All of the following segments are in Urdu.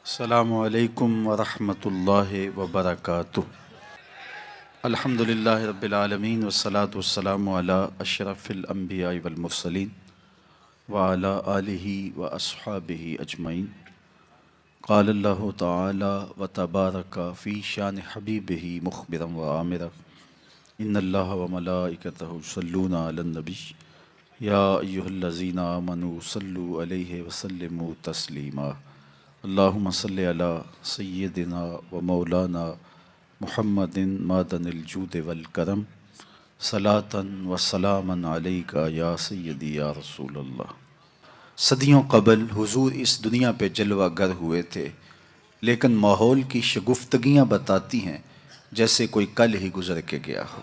السلام علیکم ورحمۃ اللہ وبرکاتہ۔ الحمدللہ رب العالمین والصلاة والسلام علی اشرف الانبیاء والمرسلین وعلی آلہ واصحابہ اجمعین۔ قال اللہ تعالی وتبارک فی شان حبیبہ مخبرا وآمرا ان اللہ وملائکتہ یصلون علی النبی یا ایھا الذین آمنوا صلوا علیہ وسلموا تسلیما۔ اللہم صلی علی سیدنا و مولانا محمد معدن الجود والکرم صلاۃ و سلاما علیک یا سیدی یا رسول اللہ۔ صدیوں قبل حضور اس دنیا پہ جلوہ گر ہوئے تھے، لیکن ماحول کی شگفتگیاں بتاتی ہیں جیسے کوئی کل ہی گزر کے گیا ہو۔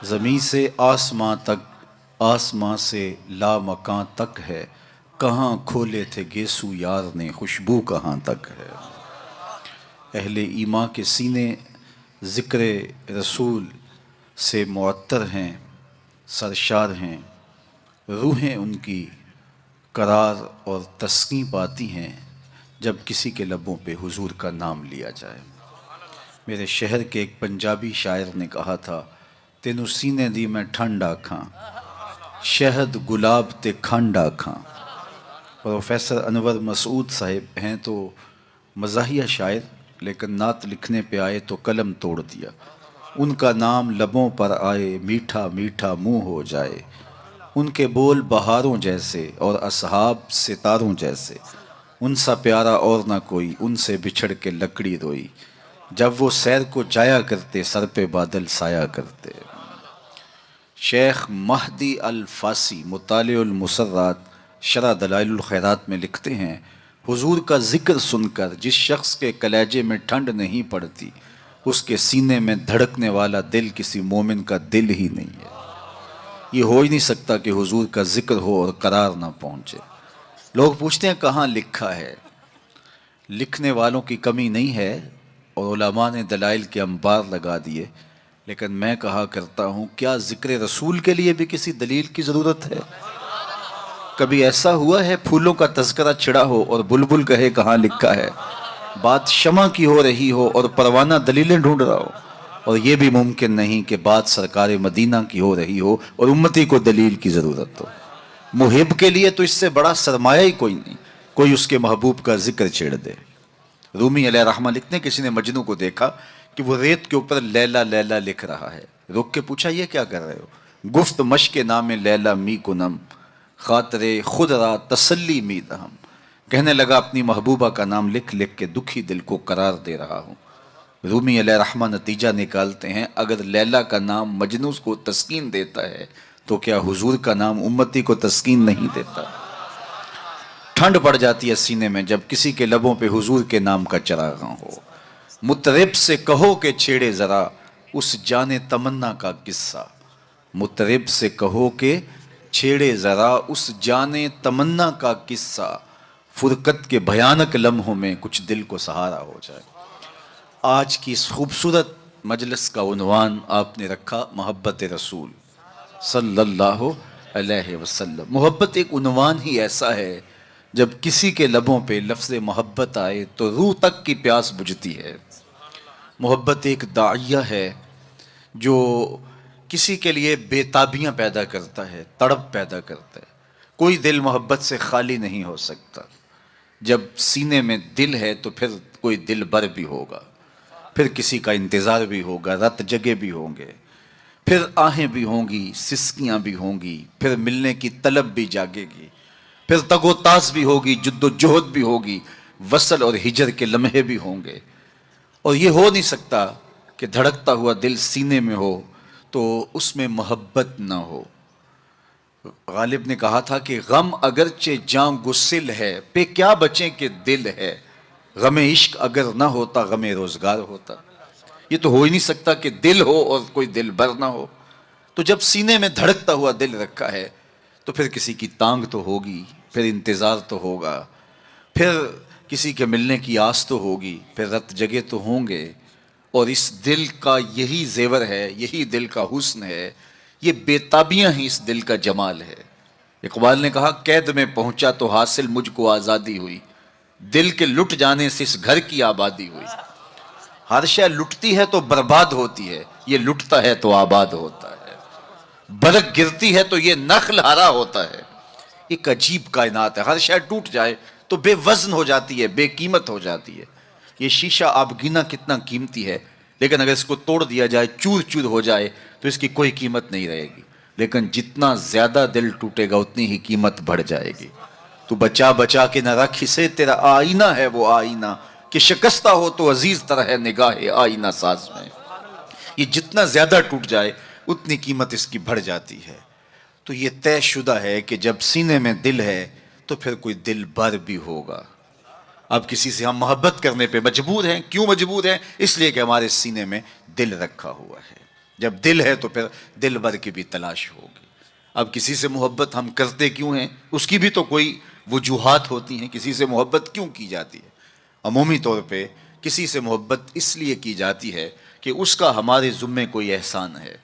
زمین سے آسماں تک، آسماں سے لامکاں تک ہے، کہاں کھولے تھے گیسو یار نے، خوشبو کہاں تک ہے۔ اہل ایمان کے سینے ذکر رسول سے معطر ہیں، سرشار ہیں، روحیں ان کی قرار اور تسکین پاتی ہیں جب کسی کے لبوں پہ حضور کا نام لیا جائے۔ میرے شہر کے ایک پنجابی شاعر نے کہا تھا، تینوں سینے دی میں ٹھنڈ آکھاں، شہد گلاب تے کھنڈ آکھاں۔ پروفیسر انور مسعود صاحب ہیں تو مزاحیہ شاعر، لیکن نعت لکھنے پہ آئے تو قلم توڑ دیا۔ ان کا نام لبوں پر آئے، میٹھا میٹھا منہ ہو جائے، ان کے بول بہاروں جیسے اور اصحاب ستاروں جیسے، ان سا پیارا اور نہ کوئی، ان سے بچھڑ کے لکڑی روئی، جب وہ سیر کو جایا کرتے سر پہ بادل سایا کرتے۔ شیخ مہدی الفاسی مطالع المسرات شرح دلائل الخیرات میں لکھتے ہیں، حضور کا ذکر سن کر جس شخص کے کلیجے میں ٹھنڈ نہیں پڑتی، اس کے سینے میں دھڑکنے والا دل کسی مومن کا دل ہی نہیں ہے۔ یہ ہو ہی نہیں سکتا کہ حضور کا ذکر ہو اور قرار نہ پہنچے۔ لوگ پوچھتے ہیں کہاں لکھا ہے؟ لکھنے والوں کی کمی نہیں ہے اور علماء نے دلائل کے انبار لگا دیے، لیکن میں کہا کرتا ہوں، کیا ذکر رسول کے لیے بھی کسی دلیل کی ضرورت ہے؟ کبھی ایسا ہوا ہے پھولوں کا تذکرہ چھڑا ہو اور بلبل کہے کہاں لکھا ہے؟ بات شمع کی ہو رہی ہو اور پروانہ دلیلیں ڈھونڈ رہا ہو، اور یہ بھی ممکن نہیں کہ بات سرکار مدینہ کی ہو رہی ہو اور امتی کو دلیل کی ضرورت ہو۔ محب کے لیے تو اس سے بڑا سرمایہ ہی کوئی نہیں، کوئی اس کے محبوب کا ذکر چھیڑ دے۔ رومی علیہ رحمہ لکھتے ہیں، کسی نے مجنوں کو دیکھا کہ وہ ریت کے اوپر لیلا لیلا لکھ رہا ہے، رک کے پوچھا یہ کیا کر رہے ہو؟ گفت مشق نام لیلا می کنم، خاطر خود را تسلی می دہم۔ کہنے لگا اپنی محبوبہ کا نام لکھ لکھ کے دکھی دل کو قرار دے رہا ہوں۔ رومی علیہ رحمہ نتیجہ نکالتے ہیں، اگر لیلا کا نام مجنوں کو تسکین دیتا ہے تو کیا حضور کا نام امتی کو تسکین نہیں دیتا؟ ٹھنڈ پڑ جاتی ہے سینے میں جب کسی کے لبوں پہ حضور کے نام کا چراغاں ہو۔ مطرب سے کہو کہ چھیڑے ذرا اس جان تمنا کا قصہ، مطرب سے کہو کہ چھیڑے ذرا اس جان تمنا کا قصہ، فرقت کے بھیانک لمحوں میں کچھ دل کو سہارا ہو جائے۔ آج کی اس خوبصورت مجلس کا عنوان آپ نے رکھا محبت رسول صلی اللہ علیہ وسلم۔ محبت ایک عنوان ہی ایسا ہے، جب کسی کے لبوں پہ لفظ محبت آئے تو روح تک کی پیاس بجھتی ہے۔ محبت ایک داعیہ ہے جو کسی کے لیے بے تابیاں پیدا کرتا ہے، تڑپ پیدا کرتا ہے۔ کوئی دل محبت سے خالی نہیں ہو سکتا۔ جب سینے میں دل ہے تو پھر کوئی دل بر بھی ہوگا، پھر کسی کا انتظار بھی ہوگا، رت جگے بھی ہوں گے، پھر آہیں بھی ہوں گی، سسکیاں بھی ہوں گی، پھر ملنے کی طلب بھی جاگے گی، پھر تگ و تاز بھی ہوگی، جد و جہد بھی ہوگی، وصل اور ہجر کے لمحے بھی ہوں گے۔ اور یہ ہو نہیں سکتا کہ دھڑکتا ہوا دل سینے میں ہو تو اس میں محبت نہ ہو۔ غالب نے کہا تھا کہ غم اگرچہ جاں گسل ہے، پہ کیا بچیں کہ دل ہے، غم عشق اگر نہ ہوتا غم روزگار ہوتا۔ یہ تو ہو ہی نہیں سکتا کہ دل ہو اور کوئی دل بر نہ ہو۔ تو جب سینے میں دھڑکتا ہوا دل رکھا ہے تو پھر کسی کی تانگ تو ہوگی، پھر انتظار تو ہوگا، پھر کسی کے ملنے کی آس تو ہوگی، پھر رت جگے تو ہوں گے۔ اور اس دل کا یہی زیور ہے، یہی دل کا حسن ہے، یہ بے تابیاں ہی اس دل کا جمال ہے۔ اقبال نے کہا، قید میں پہنچا تو حاصل مجھ کو آزادی ہوئی، دل کے لٹ جانے سے اس گھر کی آبادی ہوئی۔ ہر شے لٹتی ہے تو برباد ہوتی ہے، یہ لٹتا ہے تو آباد ہوتا ہے۔ برق گرتی ہے تو یہ نخل ہرا ہوتا ہے۔ ایک عجیب کائنات ہے، ہر شے ٹوٹ جائے تو بے وزن ہو جاتی ہے، بے قیمت ہو جاتی ہے۔ یہ شیشہ آپ گنا کتنا قیمتی ہے، لیکن اگر اس کو توڑ دیا جائے، چور چور ہو جائے تو اس کی کوئی قیمت نہیں رہے گی۔ لیکن جتنا زیادہ دل ٹوٹے گا اتنی ہی قیمت بڑھ جائے گی۔ تو بچا بچا کے نہ رکھ اسے، تیرا آئینہ ہے وہ آئینہ کہ شکستہ ہو تو عزیز طرح ہے نگاہ آئینہ ساز میں۔ یہ جتنا زیادہ ٹوٹ جائے اتنی قیمت اس کی بڑھ جاتی ہے۔ تو یہ طے شدہ ہے کہ جب سینے میں دل ہے تو پھر کوئی دل بر بھی ہوگا۔ اب کسی سے ہم محبت کرنے پہ مجبور ہیں، کیوں مجبور ہیں؟ اس لیے کہ ہمارے سینے میں دل رکھا ہوا ہے۔ جب دل ہے تو پھر دل بر کی بھی تلاش ہوگی۔ اب کسی سے محبت ہم کرتے کیوں ہیں؟ اس کی بھی تو کوئی وجوہات ہوتی ہیں، کسی سے محبت کیوں کی جاتی ہے؟ عمومی طور پہ کسی سے محبت اس لیے کی جاتی ہے کہ اس کا ہمارے ذمے کوئی احسان ہے،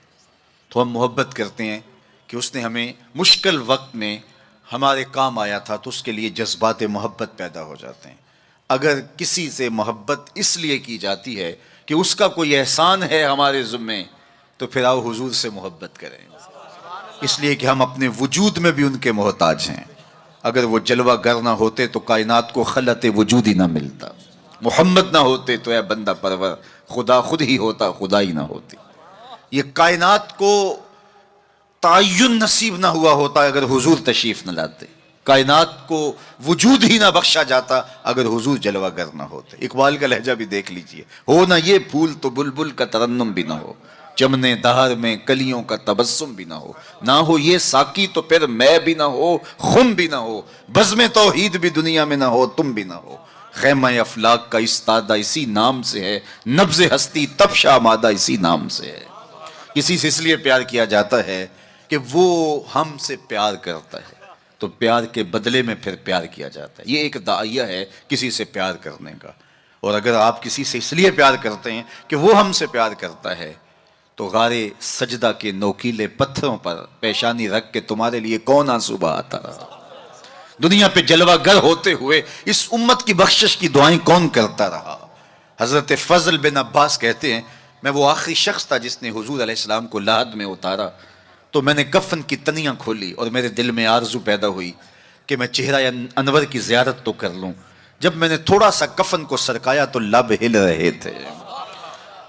تو ہم محبت کرتے ہیں کہ اس نے ہمیں مشکل وقت میں ہمارے کام آیا تھا، تو اس کے لیے جذبات محبت پیدا ہو جاتے ہیں۔ اگر کسی سے محبت اس لیے کی جاتی ہے کہ اس کا کوئی احسان ہے ہمارے ذمے، تو پھر آؤ حضور سے محبت کریں، اس لیے کہ ہم اپنے وجود میں بھی ان کے محتاج ہیں۔ اگر وہ جلوہ گر نہ ہوتے تو کائنات کو خلعت وجود ہی نہ ملتا، محمد نہ ہوتے تو اے بندہ پرور خدا خود ہی ہوتا، خدا ہی نہ ہوتی۔ یہ کائنات کو تعین نصیب نہ ہوا ہوتا اگر حضور تشریف نہ لاتے، کائنات کو وجود ہی نہ بخشا جاتا اگر حضور جلوہ گر نہ ہوتے۔ اقبال کا لہجہ بھی دیکھ لیجئے، ہو نہ یہ پھول تو بلبل کا ترنم بھی نہ ہو، چمنے دہر میں کلیوں کا تبسم بھی نہ ہو، نہ ہو یہ ساقی تو پھر میں بھی نہ ہو، خم بھی نہ ہو، بزم توحید بھی دنیا میں نہ ہو، تم بھی نہ ہو۔ خیمہ افلاک کا استادہ اسی نام سے ہے، نبض ہستی تب شامادہ اسی نام سے ہے۔ کسی سے اس لیے پیار کیا جاتا ہے کہ وہ ہم سے پیار کرتا ہے، تو پیار کے بدلے میں پھر پیار کیا جاتا ہے۔ یہ ایک داعیہ ہے کسی سے پیار کرنے کا۔ اور اگر آپ کسی سے اس لیے پیار کرتے ہیں کہ وہ ہم سے پیار کرتا ہے، تو غار سجدہ کے نوکیلے پتھروں پر پیشانی رکھ کے تمہارے لیے کون آنسو بہاتا رہا؟ دنیا پہ جلوہ گر ہوتے ہوئے اس امت کی بخشش کی دعائیں کون کرتا رہا؟ حضرت فضل بن عباس کہتے ہیں، میں وہ آخری شخص تھا جس نے حضور علیہ السلام کو لحد میں اتارا، تو میں نے کفن کی تنیاں کھولی اور میرے دل میں آرزو پیدا ہوئی کہ میں چہرہ انور کی زیارت تو کر لوں۔ جب میں نے تھوڑا سا کفن کو سرکایا تو لب ہل رہے تھے،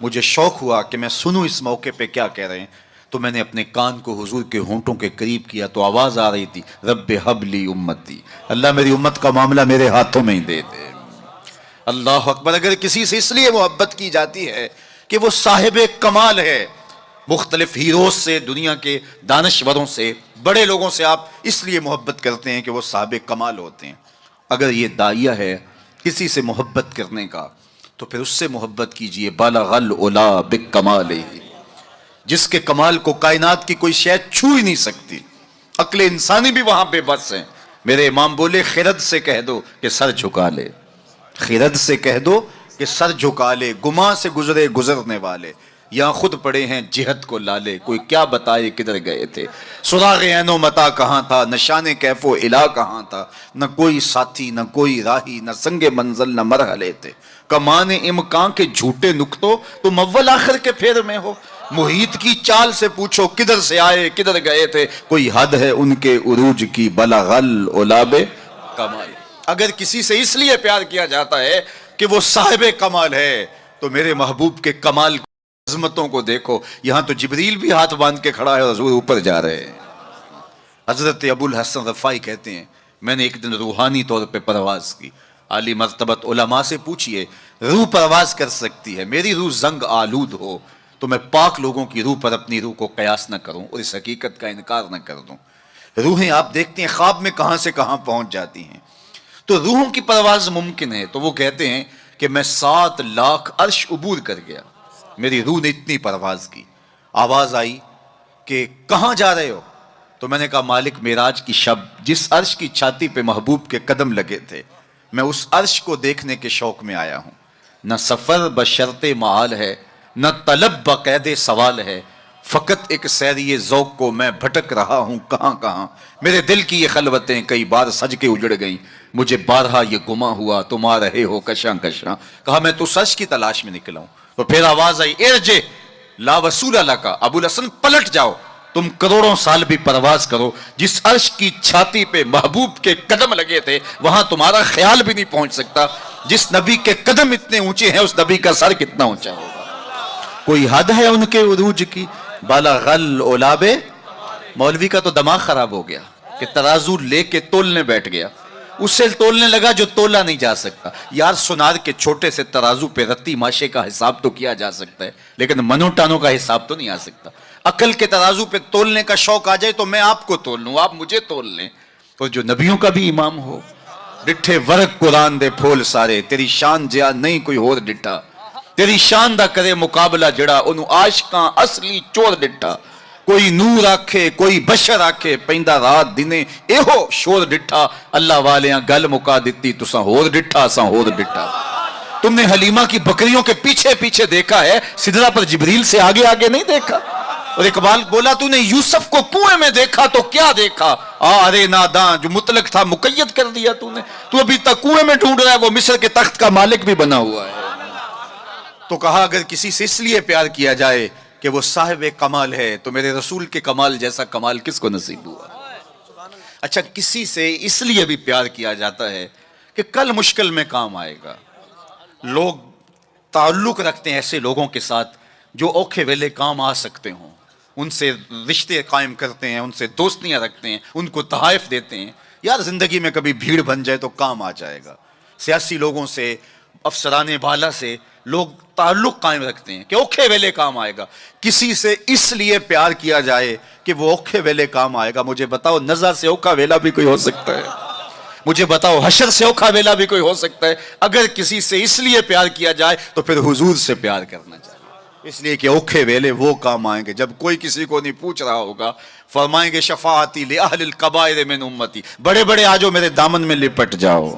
مجھے شوق ہوا کہ میں سنوں اس موقع پہ کیا کہہ رہے ہیں، تو میں نے اپنے کان کو حضور کے ہونٹوں کے قریب کیا تو آواز آ رہی تھی، رب حب لی امتی، اللہ میری امت کا معاملہ میرے ہاتھوں میں ہی دے دے۔ اللہ اکبر۔ اگر کسی سے اس لیے محبت کی جاتی ہے کہ وہ صاحب کمال ہے، مختلف ہیروز سے، دنیا کے دانشوروں سے، بڑے لوگوں سے آپ اس لیے محبت کرتے ہیں کہ وہ صاحب کمال ہوتے ہیں۔ اگر یہ داعیہ ہے کسی سے محبت کرنے کا، تو پھر اس سے محبت کیجئے، بالغ العلا بکمالہ، جس کے کمال کو کائنات کی کوئی شے چھو ہی نہیں سکتی۔ عقل انسانی بھی وہاں بے بس ہے۔ میرے امام بولے، خرد سے کہہ دو کہ سر جھکا لے، خرد سے کہہ دو کہ سر جھکا لے، گماں سے گزرے گزرنے والے، یہاں خود پڑے ہیں جہت کو لالے، کوئی کیا بتائے کدھر گئے تھے، سراغ عین و متا کہاں تھا، نشان کیف و الا کہاں تھا، نہ کوئی ساتھی نہ کوئی راہی، نہ سنگ منزل نہ مرحلے تھے، کمان امکان کے جھوٹے نکتوں تم اول آخر کے پھیر میں ہو، محیط کی چال سے پوچھو کدھر سے آئے کدھر گئے تھے، کوئی حد ہے ان کے عروج کی، بلغ العلا بکمال۔ اگر کسی سے اس لیے پیار کیا جاتا ہے کہ وہ صاحب کمال ہے، تو میرے محبوب کے کمال عظمتوں کو دیکھو، یہاں تو جبریل بھی ہاتھ باندھ کے کھڑا ہے اور حضور اوپر جا رہے ہیں۔ حضرت ابو الحسن رفاعی کہتے ہیں، میں نے ایک دن روحانی طور پہ پرواز کی، عالی مرتبت علماء سے پوچھئے، روح پرواز کر سکتی ہے، میری روح زنگ آلود ہو تو میں پاک لوگوں کی روح پر اپنی روح کو قیاس نہ کروں اور اس حقیقت کا انکار نہ کر دوں۔ روحیں آپ دیکھتے ہیں خواب میں کہاں سے کہاں پہنچ جاتی ہیں، تو روحوں کی پرواز ممکن ہے۔ تو وہ کہتے ہیں کہ میں 7 لاکھ عرش عبور کر گیا، میری روح نے اتنی پرواز کی۔ آواز آئی کہ کہاں جا رہے ہو؟ تو میں نے کہا مالک معراج کی شب جس عرش کی چھاتی پہ محبوب کے قدم لگے تھے، میں اس عرش کو دیکھنے کے شوق میں آیا ہوں۔ نہ سفر بشرط معال ہے، نہ طلب بقید سوال ہے، فقط ایک سیری ذوق کو میں بھٹک رہا ہوں کہاں کہاں، میرے دل کی یہ خلوتیں کئی بار سج کے اجڑ گئیں، مجھے بارہا یہ گما ہوا تم آ رہے ہو کشاں کشاں۔ کہا میں تو سچ کی تلاش میں نکلا ہوں، تو پھر آواز آئی ارجع لا وصول لک، ابو الحسن پلٹ جاؤ، تم کروڑوں سال بھی پرواز کرو، جس عرش کی چھاتی پہ محبوب کے قدم لگے تھے وہاں تمہارا خیال بھی نہیں پہنچ سکتا۔ جس نبی کے قدم اتنے اونچے ہیں اس نبی کا سر کتنا اونچا ہوگا؟ کوئی حد ہے ان کے عروج کی؟ بالغ العلا بے، مولوی کا تو دماغ خراب ہو گیا کہ ترازو لے کے تولنے بیٹھ گیا، اس سے تولنے لگا جو تولا نہیں جا سکتا۔ یار سونار کے چھوٹے سے ترازو پہ رتی ماشے کا حساب تو کیا جا سکتا ہے، لیکن منو ٹانوں کا حساب تو نہیں آ سکتا۔ عقل کے ترازو پہ تولنے کا شوق آ جائے تو میں آپ کو تول لوں، آپ مجھے تول لیں، تو جو نبیوں کا بھی امام ہو۔ ڈٹھے ورق قرآن دے پھول سارے، تیری شان جیا نہیں کوئی ہور ڈٹھا، تیری شان دا کرے مقابلہ جڑا انہوں عاشقاں اصلی چور ڈٹھا۔ کوئی نور آکھے کوئی بشر آکھے، پیندا رات دنے ایہو شور ڈٹھا، اللہ والیاں گل مکا دیتی تساں ہور ڈٹھا اساں ہور ڈٹھا۔ تم نے حلیمہ کی بکریوں کے پیچھے پیچھے دیکھا ہے، سدرہ پر جبریل سے آگے آگے نہیں دیکھا۔ اور اقبال بولا تو نے یوسف کو کنویں میں دیکھا تو کیا دیکھا، آرے ناداں جو مطلق تھا مقید کر دیا تو نے، تو ابھی تک کنویں میں ڈھونڈ رہا ہے، وہ مصر کے تخت کا مالک بھی بنا ہوا ہے۔ تو کہا اگر کسی سے اس لیے پیار کیا جائے کہ وہ صاحب کمال ہے تو میرے رسول کے کمال جیسا کمال کس کو نصیب ہوا؟ اچھا کسی سے اس لیے بھی پیار کیا جاتا ہے کہ کل مشکل میں کام آئے گا۔ لوگ تعلق رکھتے ہیں ایسے لوگوں کے ساتھ جو اوکھے ویلے کام آ سکتے ہوں، ان سے رشتے قائم کرتے ہیں، ان سے دوستیاں رکھتے ہیں، ان کو تحائف دیتے ہیں۔ یار زندگی میں کبھی بھیڑ بن جائے تو کام آ جائے گا۔ سیاسی لوگوں سے، افسران بالا سے لوگ تعلق قائم رکھتے ہیں کہ اوکھے ویلے کام آئے گا۔ کسی سے اس لیے پیار کیا جائے کہ وہ اوکھے ویلے کام آئے گا۔ مجھے بتاؤ نزع سے اوکھا ویلا بھی کوئی ہو سکتا ہے؟ مجھے بتاؤ حشر سے اوکھا ویلا بھی کوئی ہو سکتا ہے؟ اگر کسی سے اس لیے پیار کیا جائے تو پھر حضور سے پیار کرنا چاہیے، اس لیے کہ اوکھے ویلے وہ کام آئیں گے جب کوئی کسی کو نہیں پوچھ رہا ہوگا۔ فرمائیں گے شفاعتی لأہل الکبائر من امتی، بڑے بڑے آجو میرے دامن میں لپٹ جاؤ۔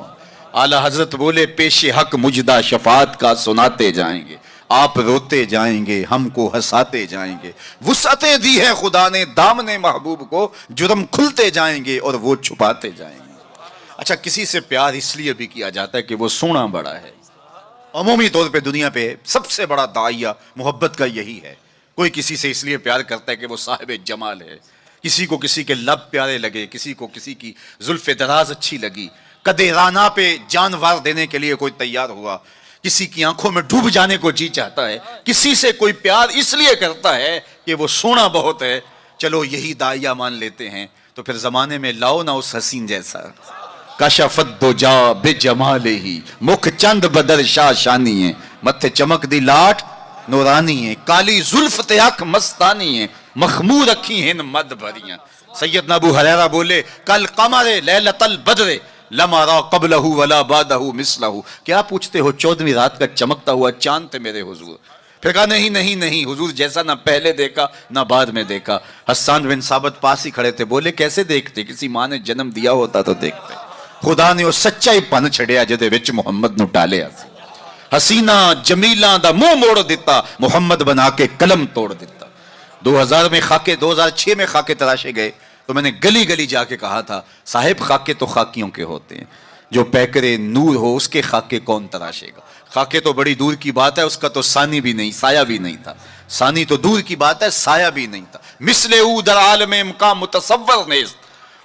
اعلی حضرت بولے پیش حق مجدہ شفاعت کا سناتے جائیں گے، آپ روتے جائیں گے ہم کو ہنساتے جائیں گے، وسعتیں دی ہے خدا نے دامن محبوب کو، جرم کھلتے جائیں گے اور وہ چھپاتے جائیں گے۔ اچھا کسی سے پیار اس لیے بھی کیا جاتا ہے کہ وہ سونا بڑا ہے۔ عمومی طور پہ دنیا پہ سب سے بڑا داعیہ محبت کا یہی ہے، کوئی کسی سے اس لیے پیار کرتا ہے کہ وہ صاحب جمال ہے، کسی کو کسی کے لب پیارے لگے، کسی کو کسی کی زلف دراز اچھی لگی، قدِ رانا پہ جانوار دینے کے لیے کوئی تیار ہوا، کسی کی آنکھوں میں ڈوب جانے کو جی چاہتا ہے، کسی سے کوئی پیار اس لیے کرتا ہے کہ وہ سونا بہت ہے۔ چلو یہی داعیہ مان لیتے ہیں تو پھر زمانے میں لاؤ نہ اس حسین جیسا، کشفت دجا بجمالہ، مکھ چند بدر شاہ شانی ہے، متھے چمک دی لاٹ نورانی ہے، کالی زلف تے اکھ مستانی ہے، مخمور اکھی ہیں مد بھریاں۔ سیدنا ابو ہریرہ بولے کل قمر لیلۃ البدر لم ارى قبلہ ولا بعدہ مثلہ، کیا پوچھتے ہو 14ویں رات کا چمکتا ہوا چاند تھے میرے حضور؟ پھر کہا نہیں نہیں نہیں، حضور جیسا نہ پہلے دیکھا نہ بعد میں دیکھا۔ حسان بن ثابت پاس ہی کھڑے تھے، بولے کیسے دیکھتے؟ کسی ماں نے جنم دیا ہوتا تو دیکھتے۔ خدا نے وہ سچا ہی پن چھڑیا جدے وچ محمد نو ڈالیا، حسینہ جمیلہ دا منہ موڑ دیتا، محمد بنا کے قلم توڑ دیتا۔ 2000 میں خاکے 2006 میں خاکے تراشے گئے تو میں نے گلی گلی جا کے کہا تھا صاحب خاکے تو خاکیوں کے ہوتے ہیں، جو پیکرے نور ہو اس کے خاکے کون تراشے گا؟ خاکے تو بڑی دور کی بات ہے، اس کا تو ثانی بھی نہیں، سایہ بھی نہیں تھا۔ ثانی تو دور کی بات ہے، سایہ بھی نہیں تھا۔ مثل او در عالم امکان متصور نیست،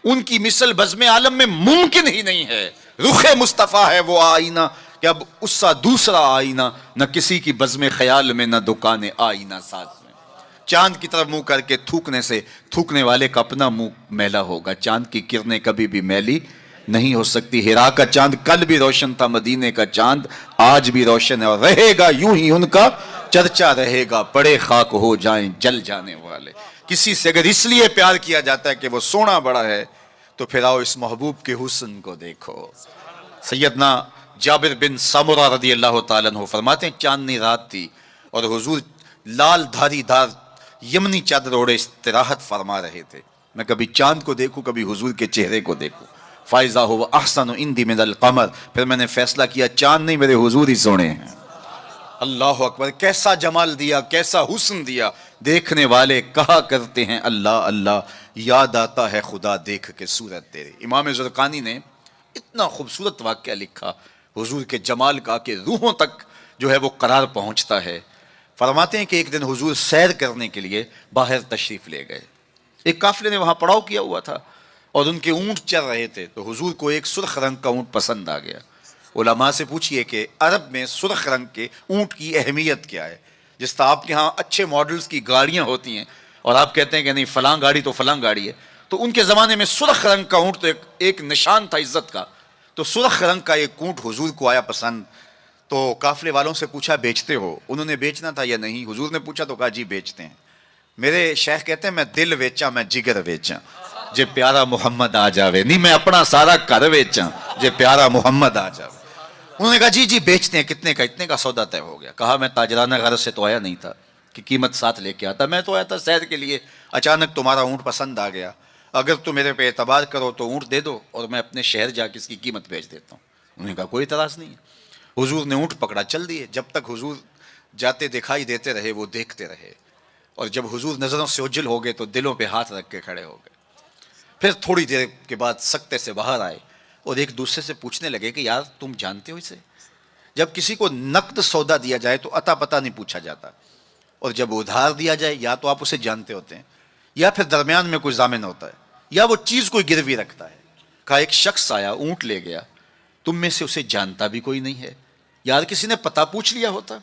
ان کی مثل بزم عالم میں ممکن ہی نہیں ہے۔ رخ مصطفیٰ ہے وہ آئینہ کہ اب اس سا دوسرا آئینہ، نہ کسی کی بزم خیال میں نہ دکان آئینہ ساز میں۔ چاند کی طرف منہ کر کے تھوکنے سے تھوکنے والے کا اپنا منہ میلا ہوگا، چاند کی کرنیں کبھی بھی میلی نہیں ہو سکتی۔ ہرا کا چاند کل بھی روشن تھا، مدینے کا چاند آج بھی روشن ہے، اور رہے گا یوں ہی ان کا چرچا رہے گا، پڑے خاک ہو جائیں جل جانے والے۔ کسی سے اگر اس لیے پیار کیا جاتا ہے کہ وہ سونا بڑا ہے تو پھر آؤ اس محبوب کے حسن کو دیکھو۔ سیدنا جابر بن سمرہ رضی اللہ تعالیٰ عنہ فرماتے ہیں چاندنی رات تھی اور حضور لال دھاری دار یمنی چادر اوڑے استراحت فرما رہے تھے۔ میں کبھی چاند کو دیکھوں کبھی حضور کے چہرے کو دیکھوں۔ فائزہ ہو احسن عندی من القمر، پھر میں نے فیصلہ کیا چاند نہیں میرے حضور ہی سونے ہیں۔ اللہ اکبر، کیسا جمال دیا، کیسا حسن دیا. دیکھنے والے کہا کرتے ہیں اللہ اللہ، یاد آتا ہے خدا دیکھ کے صورت تیری. امام زرقانی نے اتنا خوبصورت واقعہ لکھا حضور کے جمال کا کہ روحوں تک جو ہے وہ قرار پہنچتا ہے. فرماتے ہیں کہ ایک دن حضور سیر کرنے کے لیے باہر تشریف لے گئے. ایک قافلے نے وہاں پڑاؤ کیا ہوا تھا اور ان کے اونٹ چل رہے تھے، تو حضور کو ایک سرخ رنگ کا اونٹ پسند آ گیا. علماء سے پوچھئے کہ عرب میں سرخ رنگ کے اونٹ کی اہمیت کیا ہے؟ جس طرح آپ کے ہاں اچھے ماڈلز کی گاڑیاں ہوتی ہیں اور آپ کہتے ہیں کہ نہیں فلاں گاڑی تو فلاں گاڑی ہے، تو ان کے زمانے میں سرخ رنگ کا اونٹ تو ایک نشان تھا عزت کا. تو سرخ رنگ کا ایک اونٹ حضور کو آیا پسند. تو قافلے والوں سے پوچھا بیچتے ہو؟ انہوں نے بیچنا تھا یا نہیں؟ حضور نے پوچھا تو کہا جی بیچتے ہیں. میرے شیخ کہتے ہیں میں دل ویچاں میں جگر ویچاں جے پیارا محمد آ جاوے، نہیں میں اپنا سارا گھر ویچاں جے پیارا محمد آ جاوے. انہوں نے کہا جی بیچتے ہیں. کتنے کا؟ اتنے کا سودا طے ہو گیا. کہا میں تاجرانہ غرض سے تو آیا نہیں تھا کہ قیمت ساتھ لے کے آتا، میں تو آیا تھا سیر کے لیے. اچانک تمہارا اونٹ پسند آ گیا، اگر تم میرے پہ اعتبار کرو تو اونٹ دے دو اور میں اپنے شہر جا کے اس کی قیمت بیچ دیتا ہوں. انہوں نے کہا کوئی اعتراض نہیں ہے. حضور نے اونٹ پکڑا، چل دیے. جب تک حضور جاتے دکھائی دیتے رہے وہ دیکھتے رہے، اور جب حضور نظروں سے اوجھل ہو گئے تو دلوں پہ ہاتھ رکھ کے کھڑے ہو گئے. پھر تھوڑی دیر کے بعد سکتے سے باہر آئے اور ایک دوسرے سے پوچھنے لگے کہ یار تم جانتے ہو اسے؟ جب کسی کو نقد سودا دیا جائے تو عطا پتہ نہیں پوچھا جاتا، اور جب ادھار دیا جائے یا تو آپ اسے جانتے ہوتے ہیں یا پھر درمیان میں کوئی ضامن ہوتا ہے یا وہ چیز کوئی گروی رکھتا ہے. کہا ایک شخص آیا اونٹ لے گیا، تم میں سے اسے جانتا بھی کوئی نہیں ہے. یار کسی نے پتہ پوچھ لیا ہوتا،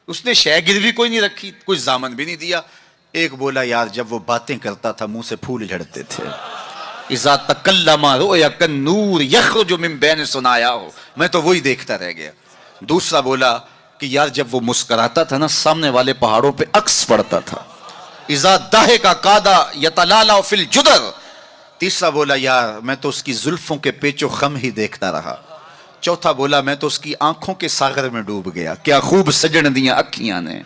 اس نے شے گروی کوئی نہیں رکھی، کوئی ضامن بھی نہیں دیا. ایک بولا یار جب وہ باتیں کرتا تھا منہ سے پھول جھڑتے تھے. اذا تکلم رؤیا کالنور یخرج من بین ثنایاہ، میں تو وہی دیکھتا رہ گیا. دوسرا بولا کہ یار جب وہ مسکراتا تھا نا سامنے والے پہاڑوں پہ عکس پڑتا تھا. اذا ضحک کاد یتلالع فی الجدر. تیسرا بولا یار میں تو اس کی زلفوں کے پیچ و خم ہی دیکھتا رہا. چوتھا بولا میں تو اس کی آنکھوں کے ساغر میں ڈوب گیا. کیا خوب سجن دیاں اکھیاں نے،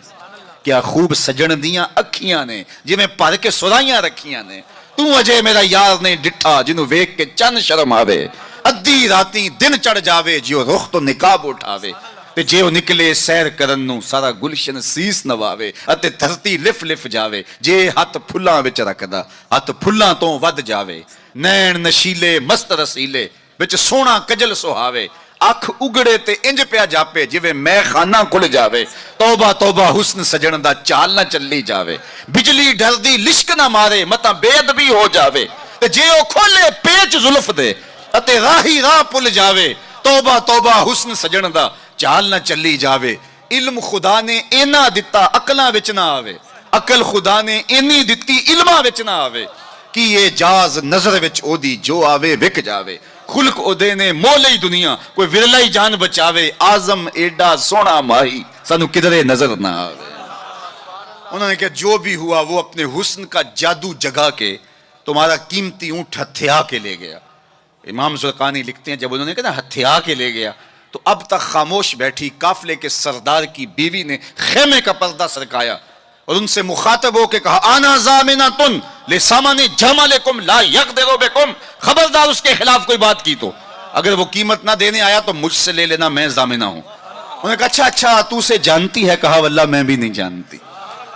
کیا خوب سجن دیاں اکھیاں نے جی میں پر کے سرائیاں رکھیاں نے. تو اجے میرا یار نے ڈٹھا جنوں ویکھ کے چن شرم آوے. ادھی راتی دن چڑھ جاوے جیو رخ تو نقاب اٹھاوے. تے جے او نکلے سیر کرن نو سارا گلشن سیس نواوے اتے دھرتی لف لف جاوے. جے ہاتھ پھلاں وچ رکھدا ہاتھ پھلاں تو ود جاوے. نین نشیلے مست رسیلے وچ سونا کجل سہاوے. اکھ اگڑے تے انج پیا جاپے جویں میں خانہ کھل جاوے. توبہ توبہ حسن سجن دا چال نہ چلی جاوے. بجلی ڈر دی لشک نہ مارے متا بے ادبی ہو جاوے. تے جے او کھولے پیچ زلف دے اتے راہی راہ پل جاوے. توبہ توبہ حسن سجن دا چال نہ چلی جاوے. علم خدا نے اینا دتا عقلاں وچ نہ آوے. عقل خدا نے اینی دتی علماں وچ نہ آوے. کی یہ جاز نظر وچ او دی جو آوے وک جاوے. خلق او دے نے مولئی دنیا کوئی ورلائی جان بچاوے. آزم ایڈا سونا ماہی سانو کدرے نظر نہ آوے. انہوں نے کہا جو بھی ہوا وہ اپنے حسن کا جادو جگا کے تمہارا قیمتی اونٹ ہتھیا کے لے گیا. امام زرقانی لکھتے ہیں جب انہوں نے کہا نا ہتھیا کے لے گیا تو اب تک خاموش بیٹھی قافلے کے سردار کی بیوی نے خیمے کا پردہ سرکایا اور ان سے مخاطب ہو کے کہا آنا ضامنۃ لثمن جملکم لا یقدر بکم. خبردار اس کے خلاف کوئی بات کی تو اگر وہ قیمت نہ دینے آیا تو مجھ سے لے لینا، میں ضامنہ ہوں. انہوں نے کہا اچھا تو اسے جانتی ہے؟ کہا واللہ میں بھی نہیں جانتی.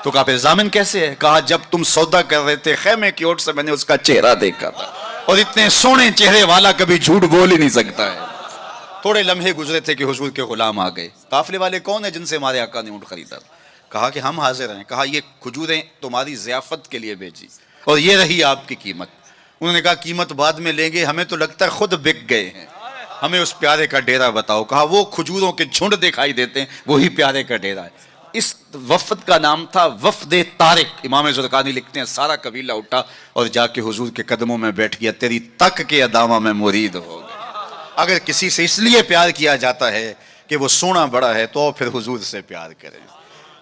تو کہا پھر ضامن کیسے ہے؟ کہا جب تم سودا کر رہے تھے خیمے کی اوٹ سے میں نے اس کا چہرہ دیکھا تھا اور اتنے سونے چہرے والا کبھی جھوٹ بول ہی نہیں سکتا ہے. تھوڑے لمحے گزرے تھے کہ حضور کے غلام آ گئے. قافلے والے کون ہیں جن سے ہمارے آقا نے اونٹ خریدا؟ کہا کہ ہم حاضر ہیں. کہا یہ کھجوریں تمہاری ضیافت کے لیے بھیجی اور یہ رہی آپ کی قیمت. انہوں نے کہا قیمت بعد میں لیں گے، ہمیں تو لگتا ہے خود بک گئے ہیں، ہمیں اس پیارے کا ڈیرا بتاؤ. کہا وہ کھجوروں کے جھنڈ دکھائی دیتے ہیں وہی پیارے کا ڈیرا ہے. اس وفد کا نام تھا وفد طارق. امام زرقانی لکھتے ہیں سارا قبیلہ اٹھا اور جا کے حضور کے قدموں میں بیٹھ گیا. تیری تک کے ادامہ میں مرید ہو گئے. اگر کسی سے اس لیے پیار کیا جاتا ہے کہ وہ سونا بڑا ہے تو پھر حضور سے پیار کریں.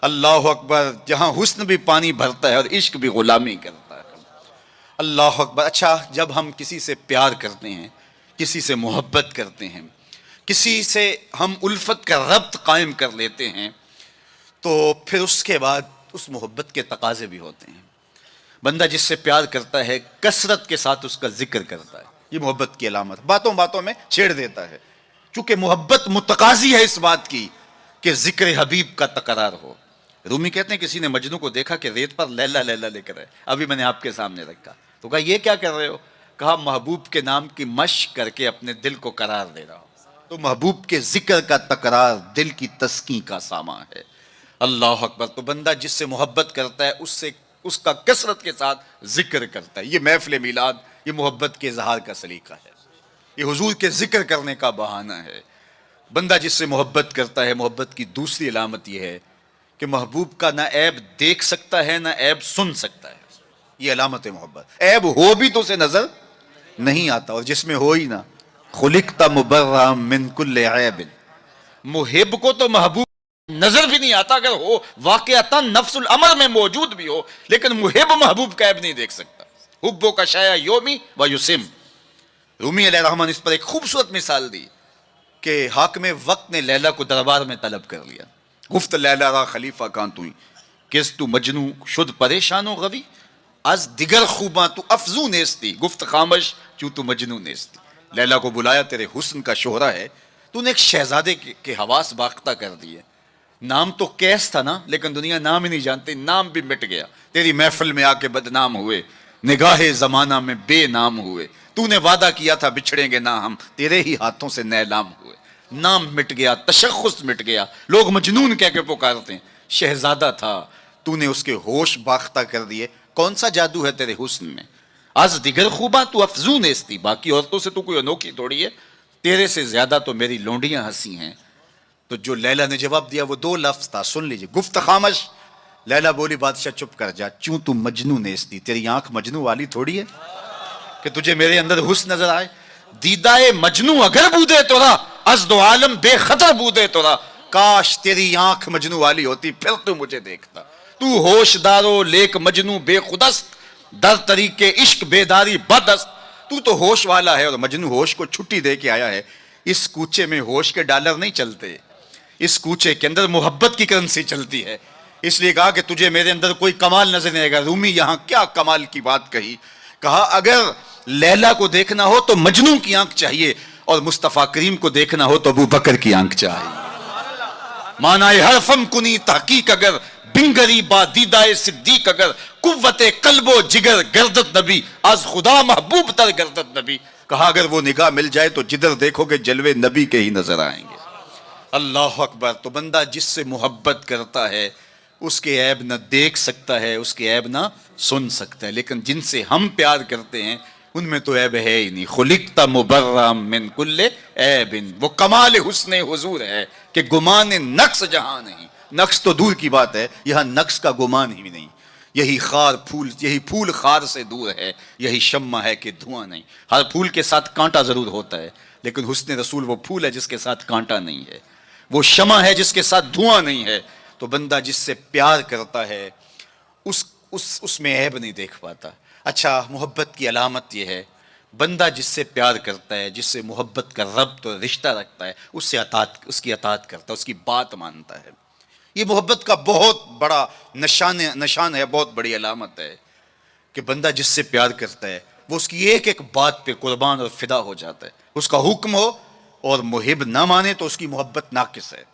اللہ اکبر. جہاں حسن بھی پانی بھرتا ہے اور عشق بھی غلامی کرتا ہے. اللہ اکبر. اچھا جب ہم کسی سے پیار کرتے ہیں، کسی سے محبت کرتے ہیں، کسی سے ہم الفت کا ربط قائم کر لیتے ہیں تو پھر اس کے بعد اس محبت کے تقاضے بھی ہوتے ہیں. بندہ جس سے پیار کرتا ہے کثرت کے ساتھ اس کا ذکر کرتا ہے، یہ محبت کی علامت. باتوں باتوں میں چھیڑ دیتا ہے. چونکہ محبت متقاضی ہے اس بات کی کہ ذکر حبیب کا تکرار ہو. رومی کہتے ہیں کسی نے مجنو کو دیکھا کہ ریت پر لیلا لیلا لے کر ہے، ابھی میں نے آپ کے سامنے رکھا، تو کہا یہ کیا کر رہے ہو؟ کہا محبوب کے نام کی مشق کر کے اپنے دل کو قرار دے رہا ہوں. تو محبوب کے ذکر کا تکرار دل کی تسکین کا سامان ہے. اللہ اکبر. تو بندہ جس سے محبت کرتا ہے اس کا کثرت کے ساتھ ذکر کرتا ہے. یہ محفل میلاد یہ محبت کے اظہار کا سلیقہ ہے، یہ حضور کے ذکر کرنے کا بہانہ ہے. بندہ جس سے محبت کرتا ہے، محبت کی دوسری علامت یہ ہے کہ محبوب کا نہ عیب دیکھ سکتا ہے نہ عیب سن سکتا ہے. یہ علامت محبت. عیب ہو بھی تو اسے نظر نہیں آتا، اور جس میں ہو ہی نہ، خلقت مبرأ من کل عیب. محب کو تو محبوب نظر بھی نہیں آتا، اگر ہو واقعتاً نفس الامر میں موجود بھی ہو، لیکن محب محبوب کا عیب نہیں دیکھ سکتا. حبو کا شایا یومی و یسم. رومی علیہ الرحمن اس پر ایک خوبصورت مثال دی کہ حاکم وقت نے لیلا کو دربار میں طلب کر لیا. گفت لیلا را خلیفہ کان توئی کس تو مجنو شد پریشان و غوی از دیگر خوباں تو افزون نیستی گفت خامش چوں تو مجنو نیستی. لیلا کو بلایا، تیرے حسن کا شہرہ ہے، تو نے ایک شہزادے کے حواس باختہ کر دیے. نام تو کیس تھا نا، لیکن دنیا نام ہی نہیں جانتی، نام بھی مٹ گیا. تیری محفل میں آ کے بدنام ہوئے، نگاہ زمانہ میں بے نام ہوئے. تو نے وعدہ کیا تھا بچھڑیں گے نہ ہم، تیرے ہی ہاتھوں سے نیلام ہوئے. نام مٹ گیا، تشخص مٹ گیا، لوگ مجنون کہہ کے پکارتے ہیں. شہزادہ تھا، تو نے اس کے ہوش باختہ کر دیے. کون سا جادو ہے تیرے حسن میں؟ از دیگر خوباں تو افزون ایستی. باقی عورتوں سے تو کوئی انوکھی تھوڑی ہے، تیرے سے زیادہ تو میری لونڈیاں ہنسی ہیں. تو جو لیلا نے جواب دیا وہ 2 لفظ تھا، سن لیجئے. گفت خامش. لیلا بولی بادشاہ چپ کر جا، چوں تو مجنو نیستی. تیری آنکھ مجنو والی تھوڑی ہے کہ تجھے میرے اندر حسن نظر آئے. دیدائے مجنو اگر بودے تورا از دو عالم بے خطر بودے تورا. کاش تیری آنکھ مجنو والی ہوتی، پھر تو مجھے دیکھتا. تو ہوش دارو لیک مجنو بے خودست در طریق عشق بیداری بدست. تو ہوش والا ہے اور مجنو ہوش کو چھٹی دے کے آیا ہے. اس کوچے میں ہوش کے ڈالر نہیں چلتے، اس کوچے کے اندر محبت کی کرنسی چلتی ہے. اس لیے کہا کہ تجھے میرے اندر کوئی کمال نظر نہیں آئے گا. رومی یہاں کیا کمال کی بات کہی. کہا اگر لیلا کو دیکھنا ہو تو مجنو کی آنکھ چاہیے، اور مصطفیٰ کریم کو دیکھنا ہو تو ابو بکر کی آنکھ چاہیے. معنی حرفم کنی تحقیق اگر بنگری با دیدائے صدیق اگر قوت قلب و جگر گردت نبی از خدا محبوب تر گردت نبی. کہا اگر وہ نگاہ مل جائے تو جدھر دیکھو گے جلوے نبی کے ہی نظر آئیں گے. اللہ اکبر. تو بندہ جس سے محبت کرتا ہے اس کے عیب نہ دیکھ سکتا ہے، اس کے عیب نہ سن سکتا ہے. لیکن جن سے ہم پیار کرتے ہیں ان میں تو عیب ہے ہی نہیں. خلقت مبرأ من کل عیب. وہ کمال حسن حضور ہے کہ گمان نقص جہاں نہیں. نقص تو دور کی بات ہے، یہاں نقص کا گمان ہی نہیں. یہی پھول خار سے دور ہے، یہی شمع ہے کہ دھواں نہیں. ہر پھول کے ساتھ کانٹا ضرور ہوتا ہے، لیکن حسن رسول وہ پھول ہے جس کے ساتھ کانٹا نہیں ہے، وہ شمع ہے جس کے ساتھ دھواں نہیں ہے. تو بندہ جس سے پیار کرتا ہے اس میں عیب نہیں دیکھ پاتا. اچھا، محبت کی علامت یہ ہے بندہ جس سے پیار کرتا ہے، جس سے محبت کا ربط اور رشتہ رکھتا ہے، اس کی اطاعت کرتا ہے، اس کی بات مانتا ہے. یہ محبت کا بہت بڑا نشان ہے، بہت بڑی علامت ہے کہ بندہ جس سے پیار کرتا ہے وہ اس کی ایک ایک بات پہ قربان اور فدا ہو جاتا ہے. اس کا حکم ہو اور محب نہ مانے تو اس کی محبت ناقص ہے.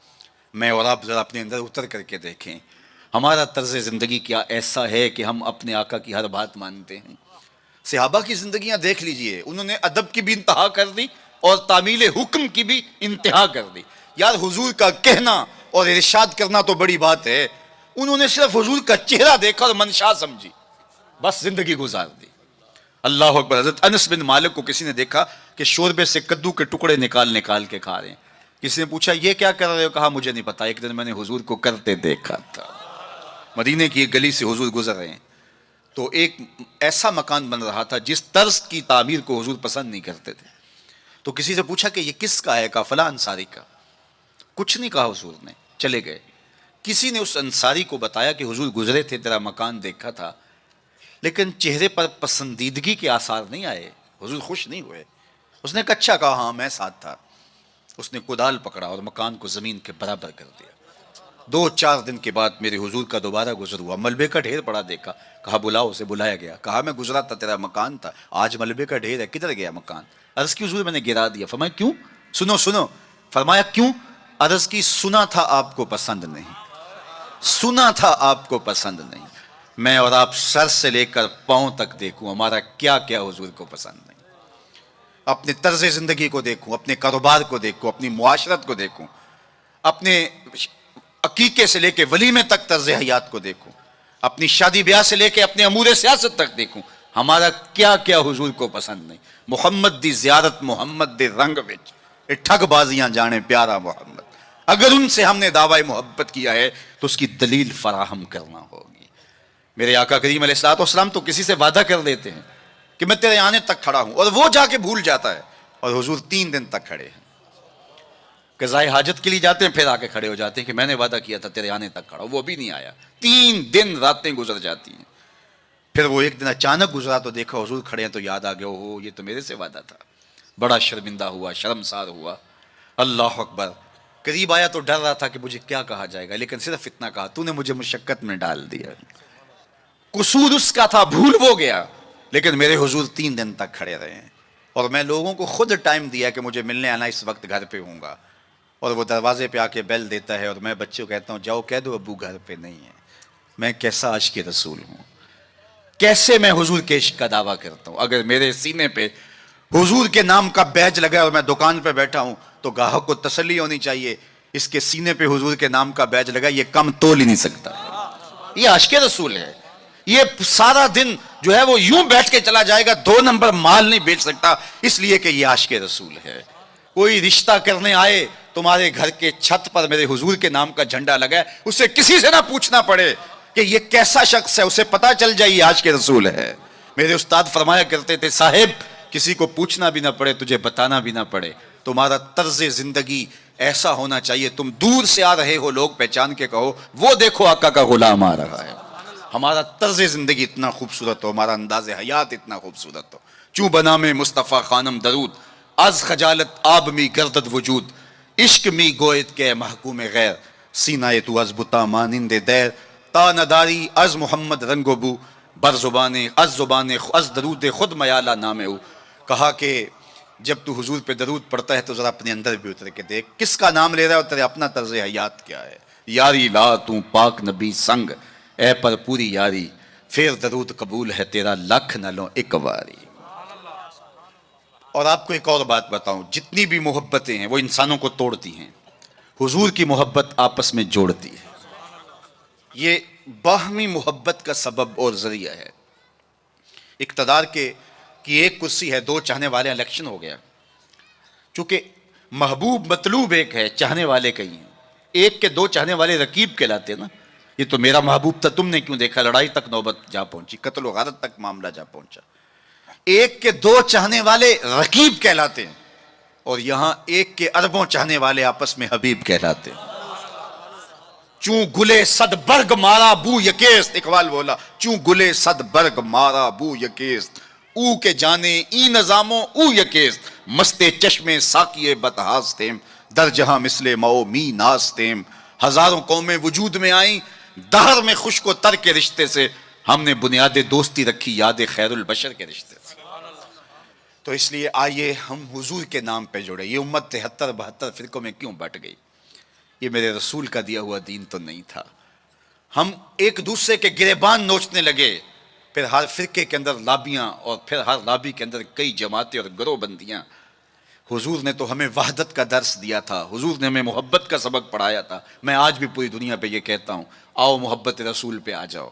میں اور آپ ذرا اپنے اندر اتر کر کے دیکھیں ہمارا طرز زندگی کیا ایسا ہے کہ ہم اپنے آقا کی ہر بات مانتے ہیں. صحابہ کی زندگیاں دیکھ لیجئے، انہوں نے ادب کی بھی انتہا کر دی اور تعمیل حکم کی بھی انتہا کر دی. یار حضور کا کہنا اور ارشاد کرنا تو بڑی بات ہے، انہوں نے صرف حضور کا چہرہ دیکھا اور منشا سمجھی، بس زندگی گزار دی. اللہ اکبر. حضرت انس بن مالک کو کسی نے دیکھا کہ شوربے سے کدو کے ٹکڑے نکال کے کھا رہے ہیں. کسی نے پوچھا یہ کیا کر رہے ہو؟ کہا مجھے نہیں پتا، ایک دن میں نے حضور کو کرتے دیکھا تھا. مدینے کی ایک گلی سے حضور گزر رہے ہیں تو ایک ایسا مکان بن رہا تھا جس طرز کی تعمیر کو حضور پسند نہیں کرتے تھے. تو کسی سے پوچھا کہ یہ کس کا ہے؟ کہا فلاں انصاری کا. کچھ نہیں کہا حضور نے، چلے گئے. کسی نے اس انصاری کو بتایا کہ حضور گزرے تھے، تیرا مکان دیکھا تھا، لیکن چہرے پر پسندیدگی کے آثار نہیں آئے، حضور خوش نہیں ہوئے. اس نے کہا اچھا. کہا ہاں میں ساتھ تھا. اس نے کدال پکڑا اور مکان کو زمین کے برابر کر دیا. 2-4 دن کے بعد میرے حضور کا دوبارہ گزر ہوا، ملبے کا ڈھیر پڑا دیکھا. کہا بلاؤ. اسے بلایا گیا. کہا میں گزرا تھا، تیرا مکان تھا، آج ملبے کا ڈھیر ہے، کدھر گیا مکان؟ عرض کی حضور میں نے گرا دیا. فرمایا کیوں؟ سنو. فرمایا کیوں؟ عرض کی سنا تھا آپ کو پسند نہیں، سنا تھا آپ کو پسند نہیں، میں اور آپ سر سے لے کر پاؤں تک دیکھوں ہمارا کیا کیا حضور کو پسند نہیں، اپنے طرز زندگی کو دیکھوں، اپنے کاروبار کو دیکھوں، اپنی معاشرت کو دیکھوں، اپنے عقیقے سے لے کے ولیمے تک طرز حیات کو دیکھوں، اپنی شادی بیاہ سے لے کے اپنے امور سیاست تک دیکھوں، ہمارا کیا کیا حضور کو پسند نہیں۔ محمد دی زیارت محمد دے رنگ وچ اے ٹھگ بازیاں جانے پیارا محمد، اگر ان سے ہم نے دعوی محبت کیا ہے تو اس کی دلیل فراہم کرنا ہوگی۔ میرے آقا کریم علیہ الصلوۃ والسلام تو کسی سے وعدہ کر دیتے ہیں کہ میں تیرے آنے تک کھڑا ہوں، اور وہ جا کے بھول جاتا ہے، اور حضور 3 دن تک کھڑے ہیں، قضائے حاجت کے لیے جاتے ہیں، پھر آ کے کھڑے ہو جاتے ہیں کہ میں نے وعدہ کیا تھا تیرے آنے تک کھڑا ہوں، وہ بھی نہیں آیا، 3 دن راتیں گزر جاتی ہیں، پھر وہ ایک دن اچانک گزرا تو دیکھا حضور کھڑے ہیں، تو یاد آ گیا ہو یہ تو میرے سے وعدہ تھا، بڑا شرمندہ ہوا، شرمسار ہوا، اللہ اکبر، قریب آیا تو ڈر رہا تھا کہ مجھے کیا کہا جائے گا، لیکن صرف اتنا کہا تو نے مجھے مشقت میں ڈال دیا، قصور اس کا تھا، بھول وہ گیا، لیکن میرے حضور 3 دن تک کھڑے رہے ہیں، اور میں لوگوں کو خود ٹائم دیا کہ مجھے ملنے آنا، اس وقت گھر پہ ہوں گا، اور وہ دروازے پہ آ کے بیل دیتا ہے، اور میں بچوں کو کہتا ہوں جاؤ کہہ دو ابو گھر پہ نہیں ہے۔ میں کیسا عاشق رسول ہوں، کیسے میں حضور کے عشق کا دعویٰ کرتا ہوں۔ اگر میرے سینے پہ حضور کے نام کا بیج لگا ہے اور میں دکان پہ بیٹھا ہوں تو گاہک کو تسلی ہونی چاہیے، اس کے سینے پہ حضور کے نام کا بیج لگا، یہ کم تول ہی نہیں سکتا، یہ عاشق رسول ہے۔ یہ سارا دن جو ہے وہ یوں بیٹھ کے چلا جائے گا، 2 نمبر مال نہیں بیچ سکتا، اس لیے کہ یہ عاشق رسول ہے۔ کوئی رشتہ کرنے آئے تمہارے گھر کے چھت پر میرے حضور کے نام کا جھنڈا لگا ہے، اسے کسی سے نہ پوچھنا پڑے کہ یہ کیسا شخص ہے، اسے پتا چل جائے یہ عاشق رسول ہے۔ میرے استاد فرمایا کرتے تھے صاحب کسی کو پوچھنا بھی نہ پڑے، تجھے بتانا بھی نہ پڑے، تمہارا طرز زندگی ایسا ہونا چاہیے، تم دور سے آ رہے ہو لوگ پہچان کے کہو وہ دیکھو آقا کا غلام آ رہا ہے۔ ہمارا طرز زندگی اتنا خوبصورت ہو، ہمارا انداز حیات اتنا خوبصورت ہو، چوں بنا میں مصطفیٰ خانم درود، از خجالت آب می گردد وجود، عشق می گوید کے محکوم غیر، سینہ تو از بتا مانند دیر، تا نداری از محمد رنگ و بو، بر زبان از درود خود میالہ نام او۔ کہا کہ جب تو حضور پہ درود پڑھتا ہے تو ذرا اپنے اندر بھی اتر کے دیکھ کس کا نام لے رہا ہے اور تیرے اپنا طرز حیات کیا ہے۔ یاری لا تو پاک نبی سنگ، اے پر پوری یاری، پھر درود قبول ہے تیرا لکھ نہ لو ایک واری۔ اور آپ کو ایک اور بات بتاؤں، جتنی بھی محبتیں ہیں وہ انسانوں کو توڑتی ہیں، حضور کی محبت آپس میں جوڑتی ہے، یہ باہمی محبت کا سبب اور ذریعہ ہے۔ اقتدار کی ایک کرسی ہے، 2 چاہنے والے، الیکشن ہو گیا، چونکہ محبوب مطلوب ایک ہے، چاہنے والے کئی ہیں، ایک کے 2 چاہنے والے رقیب کہلاتے ہیں نا، یہ تو میرا محبوب تھا تم نے کیوں دیکھا، لڑائی تک نوبت جا پہنچی، قتل و غارت تک معاملہ جا پہنچا۔ ایک کے 2 چاہنے والے رقیب کہلاتے ہیں، اور یہاں ایک کے اربوں چاہنے والے آپس میں حبیب کہلاتے ہیں۔ چوں گلے صد برگ مارا بو یکیست، اقبال بولا چوں گلے صد برگ مارا بو یکیست، او کے جانے ای نظاموں او یکیست، مستے چشمے ساقیے بتہاستیم، در جہاں مثل مو می ناستیم، ہزاروں قومیں وجود میں آئیں، دہر میں خشک و تر کے رشتے سے، ہم نے بنیاد دوستی رکھی یاد خیر البشر کے رشتے سے۔ تو اس لیے آئیے ہم حضور کے نام پہ جڑے۔ یہ امت 73-72 فرقوں میں کیوں بٹ گئی؟ یہ میرے رسول کا دیا ہوا دین تو نہیں تھا۔ ہم ایک دوسرے کے گریبان نوچنے لگے، پھر ہر فرقے کے اندر لابیاں، اور پھر ہر لابی کے اندر کئی جماعتیں اور گروہ بندیاں۔ حضور نے تو ہمیں وحدت کا درس دیا تھا، حضور نے ہمیں محبت کا سبق پڑھایا تھا۔ میں آج بھی پوری دنیا پہ یہ کہتا ہوں، آؤ محبت رسول پہ آ جاؤ،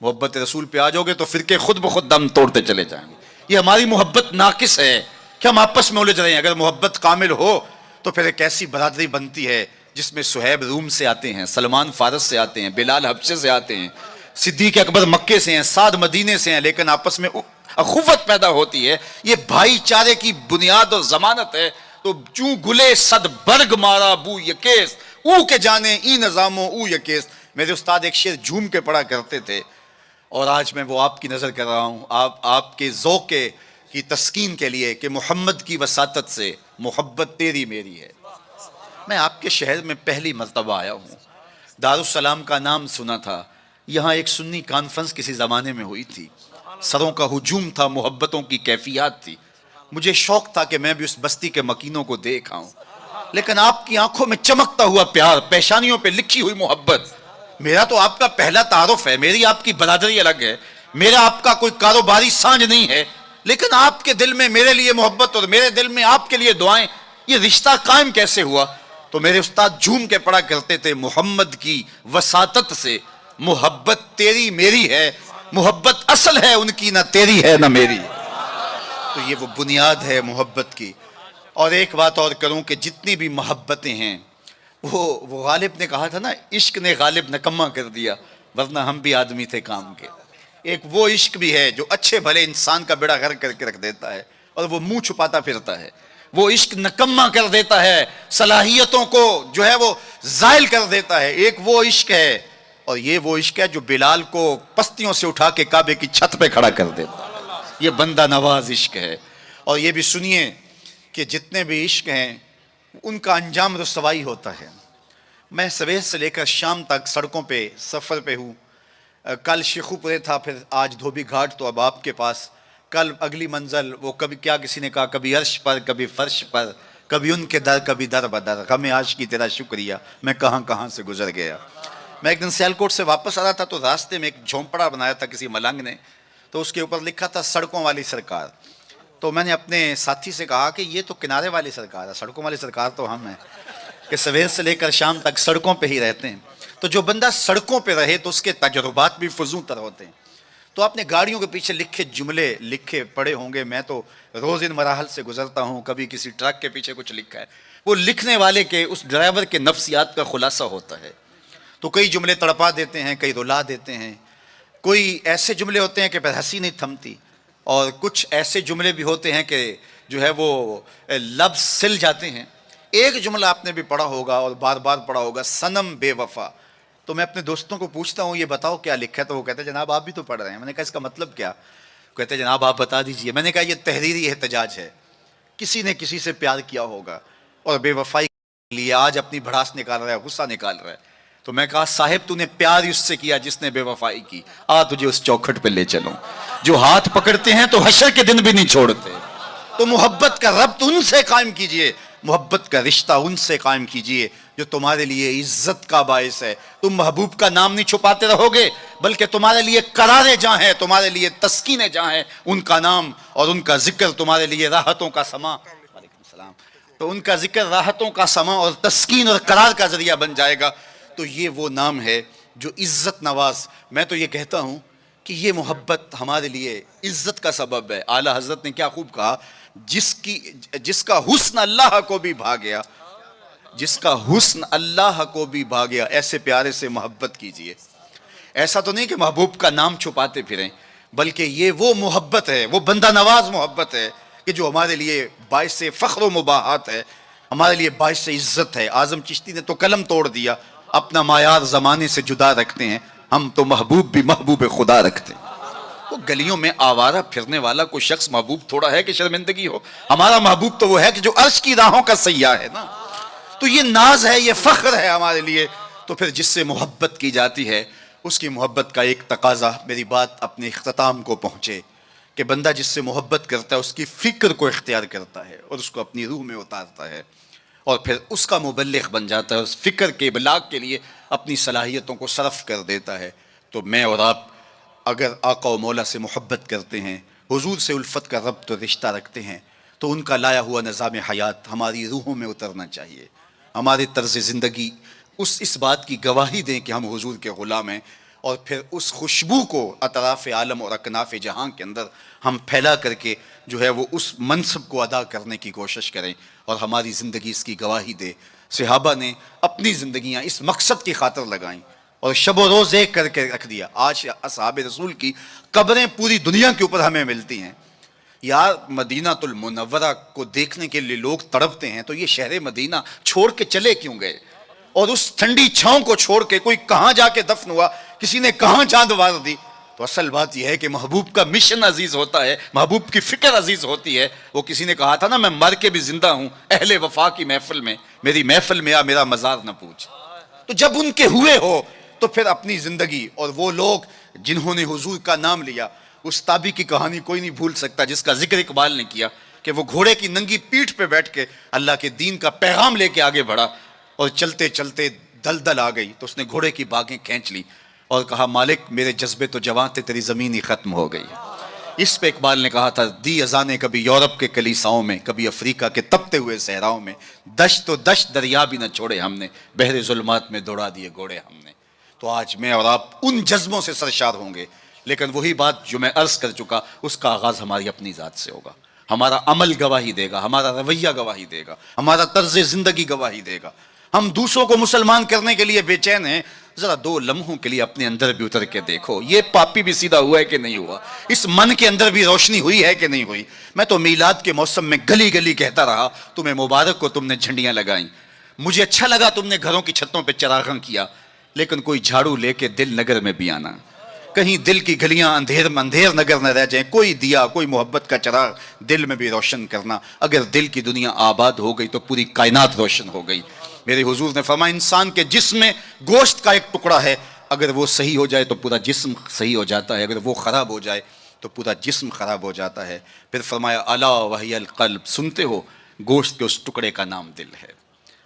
محبت رسول پہ آ جاؤ گے تو فرقے خود بخود دم توڑتے چلے جائیں گے۔ یہ ہماری محبت ناقص ہے کہ ہم آپس میں الجھ رہے ہیں۔ اگر محبت کامل ہو تو پھر ایک ایسی برادری بنتی ہے جس میں صہیب روم سے آتے ہیں، سلمان فارس سے آتے ہیں، بلال حبشے سے آتے ہیں، صدیق اکبر مکے سے ہیں، سعد مدینے سے ہیں، لیکن آپس میں اخوت پیدا ہوتی ہے۔ یہ بھائی چارے کی بنیاد اور ضمانت ہے۔ تو چوں گلے صد برگ مارا بو یکیس، او کے جانے ای نظاموں او یکیس۔ میرے استاد ایک شعر جھوم کے پڑھا کرتے تھے، اور آج میں وہ آپ کی نظر کر رہا ہوں، آپ کے ذوق کی تسکین کے لیے، کہ محمد کی وساطت سے محبت تیری میری ہے۔ میں آپ کے شہر میں پہلی مرتبہ آیا ہوں، دارالسلام کا نام سنا تھا، یہاں ایک سنی کانفرنس کسی زمانے میں ہوئی تھی، سروں کا ہجوم تھا، محبتوں کی کیفیات تھی، مجھے شوق تھا کہ میں بھی اس بستی کے مکینوں کو دیکھ آؤں۔ لیکن آپ کی آنکھوں میں چمکتا ہوا پیار، پیشانیوں پہ لکھی ہوئی محبت. میرا تو آپ کا پہلا تعارف ہے، میری آپ کی برادری الگ ہے، میرا آپ کا کوئی کاروباری سانج نہیں ہے، لیکن آپ کے دل میں میرے لیے محبت اور میرے دل میں آپ کے لیے دعائیں. یہ رشتہ قائم کیسے ہوا؟ تو میرے استاد جھوم کے پڑھا کرتے تھے، محمد کی وساطت سے محبت تیری میری ہے، محبت اصل ہے ان کی، نہ تیری ہے نہ میری. تو یہ وہ بنیاد ہے محبت کی. اور ایک بات اور کروں کہ جتنی بھی محبتیں ہیں، وہ غالب نے کہا تھا نا، عشق نے غالب نکما کر دیا، ورنہ ہم بھی آدمی تھے کام کے. ایک وہ عشق بھی ہے جو اچھے بھلے انسان کا بیڑا غرق کر کے رکھ دیتا ہے اور وہ منہ چھپاتا پھرتا ہے. وہ عشق نکما کر دیتا ہے، صلاحیتوں کو جو ہے وہ زائل کر دیتا ہے. ایک وہ عشق ہے، اور یہ وہ عشق ہے جو بلال کو پستیوں سے اٹھا کے کعبے کی چھت پہ کھڑا کر دیتا ہے. یہ بندہ نواز عشق ہے. اور یہ بھی سنیے کہ جتنے بھی عشق ہیں ان کا انجام رسوائی ہوتا ہے. میں سویر سے لے کر شام تک سڑکوں پہ سفر پہ ہوں. کل شیخو پورے تھا، پھر آج دھوبی گھاٹ، تو اب آپ کے پاس. کل اگلی منزل وہ کبھی کیا کسی نے کہا، کبھی عرش پر کبھی فرش پر، کبھی ان کے در کبھی در بدر، غم عاشقی تیرا شکریہ میں کہاں کہاں سے گزر گیا. میں ایک دن سیالکوٹ سے واپس آ رہا تھا تو راستے میں ایک جھونپڑا بنایا تھا کسی ملنگ نے، تو اس کے اوپر لکھا تھا سڑکوں والی سرکار. تو میں نے اپنے ساتھی سے کہا کہ یہ تو کنارے والی سرکار ہے، سڑکوں والی سرکار تو ہم ہیں کہ سویر سے لے کر شام تک سڑکوں پہ ہی رہتے ہیں. تو جو بندہ سڑکوں پہ رہے تو اس کے تجربات بھی فزوں تر ہوتے ہیں. تو آپ نے گاڑیوں کے پیچھے لکھے جملے لکھے پڑھے ہوں گے، میں تو روز ان مراحل سے گزرتا ہوں. کبھی کسی ٹرک کے پیچھے کچھ لکھا ہے، وہ لکھنے والے کے اس ڈرائیور کے نفسیات کا خلاصہ ہوتا ہے. تو کئی جملے تڑپا دیتے ہیں، کئی رلا دیتے ہیں، کوئی ایسے جملے ہوتے ہیں کہ پھر ہنسی نہیں تھمتی، اور کچھ ایسے جملے بھی ہوتے ہیں کہ جو ہے وہ لفظ سل جاتے ہیں. ایک جملہ آپ نے بھی پڑھا ہوگا اور بار بار پڑھا ہوگا، صنم بے وفا. تو میں اپنے دوستوں کو پوچھتا ہوں یہ بتاؤ کیا لکھا ہے، تو وہ کہتے ہیں جناب آپ بھی تو پڑھ رہے ہیں. میں نے کہا اس کا مطلب کیا؟ کہتے ہیں جناب آپ بتا دیجئے. میں نے کہا یہ تحریری احتجاج ہے، کسی نے کسی سے پیار کیا ہوگا اور بے وفائی کے لیے آج اپنی بھڑاس نکال رہا ہے، غصہ نکال رہا ہے. تو میں کہا صاحب تو نے پیار اس سے کیا جس نے بے وفائی کی، آ تجھے اس چوکھٹ پہ لے چلوں. جو ہاتھ پکڑتے ہیں تو حشر کے دن بھی نہیں چھوڑتے. تو محبت کا ربط ان سے قائم کیجئے، محبت کا رشتہ ان سے قائم کیجئے جو تمہارے لیے عزت کا باعث ہے. تم محبوب کا نام نہیں چھپاتے رہو گے، بلکہ تمہارے لیے قرارے جہاں ہیں، تمہارے لیے تسکینیں جہاں ہیں، ان کا نام اور ان کا ذکر تمہارے لیے راحتوں کا سما. وعلیکم السلام. تو ان کا ذکر راحتوں کا سما اور تسکین اور قرار کا ذریعہ بن جائے گا. تو یہ وہ نام ہے جو عزت نواز. میں تو یہ کہتا ہوں کہ یہ محبت ہمارے لیے عزت کا سبب ہے. اعلیٰ حضرت نے کیا خوب کہا، جس کا حسن اللہ کو بھی بھا گیا، جس کا حسن اللہ کو بھی بھا گیا، ایسے پیارے سے محبت کیجئے. ایسا تو نہیں کہ محبوب کا نام چھپاتے پھریں، بلکہ یہ وہ محبت ہے، وہ بندہ نواز محبت ہے کہ جو ہمارے لیے باعث فخر و مباحات ہے، ہمارے لیے باعث عزت ہے. اعظم چشتی نے تو قلم توڑ دیا، اپنا معیار زمانے سے جدا رکھتے ہیں، ہم تو محبوب بھی محبوب خدا رکھتے ہیں. وہ گلیوں میں آوارہ پھرنے والا کوئی شخص محبوب تھوڑا ہے کہ شرمندگی ہو. ہمارا محبوب تو وہ ہے کہ جو عرش کی راہوں کا سیاح ہے نا. تو یہ ناز ہے، یہ فخر ہے ہمارے لیے. تو پھر جس سے محبت کی جاتی ہے اس کی محبت کا ایک تقاضا، میری بات اپنے اختتام کو پہنچے، کہ بندہ جس سے محبت کرتا ہے اس کی فکر کو اختیار کرتا ہے اور اس کو اپنی روح میں اتارتا ہے، اور پھر اس کا مبلغ بن جاتا ہے، اس فکر کے ابلاغ کے لیے اپنی صلاحیتوں کو صرف کر دیتا ہے. تو میں اور آپ اگر آقا و مولا سے محبت کرتے ہیں، حضور سے الفت کا ربط و رشتہ رکھتے ہیں، تو ان کا لایا ہوا نظام حیات ہماری روحوں میں اترنا چاہیے. ہمارے طرز زندگی اس بات کی گواہی دیں کہ ہم حضور کے غلام ہیں، اور پھر اس خوشبو کو اطراف عالم اور اکناف جہاں کے اندر ہم پھیلا کر کے جو ہے وہ اس منصب کو ادا کرنے کی کوشش کریں، اور ہماری زندگی اس کی گواہی دے. صحابہ نے اپنی زندگیاں اس مقصد کی خاطر لگائیں اور شب و روز ایک کر کے رکھ دیا. آج اصحاب رسول کی قبریں پوری دنیا کے اوپر ہمیں ملتی ہیں. یار مدینہ المنورہ کو دیکھنے کے لیے لوگ تڑپتے ہیں، تو یہ شہر مدینہ چھوڑ کے چلے کیوں گئے؟ اور اس ٹھنڈی چھاؤں کو چھوڑ کے کوئی کہاں جا کے دفن ہوا، کسی نے کہاں چاند وار دی. تو اصل بات یہ ہے کہ محبوب کا مشن عزیز ہوتا ہے، محبوب کی فکر عزیز ہوتی ہے. وہ کسی نے کہا تھا نا، میں مر کے بھی زندہ ہوں اہل وفا کی محفل میں، میری محفل میں آ میرا مزار نہ پوچھ. تو جب ان کے ہوئے ہو تو پھر اپنی زندگی، اور وہ لوگ جنہوں نے حضور کا نام لیا، اس تابی کی کہانی کوئی نہیں بھول سکتا جس کا ذکر اقبال نے کیا کہ وہ گھوڑے کی ننگی پیٹھ پہ بیٹھ کے اللہ کے دین کا پیغام لے کے آگے بڑھا، اور چلتے چلتے دلدل آ گئی تو اس نے گھوڑے کی باگیں کھینچ لی اور کہا مالک میرے جذبے تو جوان تھے، تیری زمین ہی ختم ہو گئی۔ اس پہ اقبال نے کہا تھا دی اذانیں کبھی یورپ کے کلیساؤں میں، کبھی افریقہ کے تپتے ہوئے صحراؤں میں، دشت و دشت دریا بھی نہ چھوڑے ہم نے، بحر ظلمات میں دوڑا دیے گھوڑے ہم نے۔ تو آج میں اور آپ ان جذبوں سے سرشار ہوں گے، لیکن وہی بات جو میں عرض کر چکا، اس کا آغاز ہماری اپنی ذات سے ہوگا۔ ہمارا عمل گواہی دے گا، ہمارا رویہ گواہی دے گا، ہمارا طرز زندگی گواہی دے گا۔ ہم دوسروں کو مسلمان کرنے کے لیے بے چین ہیں، ذرا 2 لمحوں کے لیے اپنے اندر بھی اتر کے دیکھو، یہ پاپی بھی سیدھا ہوا ہے کہ نہیں ہوا، اس من کے اندر بھی روشنی ہوئی ہے کہ نہیں ہوئی۔ میں تو میلاد کے موسم میں گلی گلی کہتا رہا تمہیں مبارک کو، تم نے جھنڈیاں لگائیں، مجھے اچھا لگا تم نے گھروں کی چھتوں پہ چراغاں کیا، لیکن کوئی جھاڑو لے کے دل نگر میں بھی آنا، کہیں دل کی گلیاں اندھیر نگر نہ رہ جائیں، کوئی دیا کوئی محبت کا چراغ دل میں بھی روشن کرنا۔ اگر دل کی دنیا آباد ہو گئی تو پوری کائنات روشن ہو گئی۔ میرے حضور نے فرمایا انسان کے جسم میں گوشت کا ایک ٹکڑا ہے، اگر وہ صحیح ہو جائے تو پورا جسم صحیح ہو جاتا ہے، اگر وہ خراب ہو جائے تو پورا جسم خراب ہو جاتا ہے۔ پھر فرمایا الا وہی القلب، سنتے ہو گوشت کے اس ٹکڑے کا نام دل ہے۔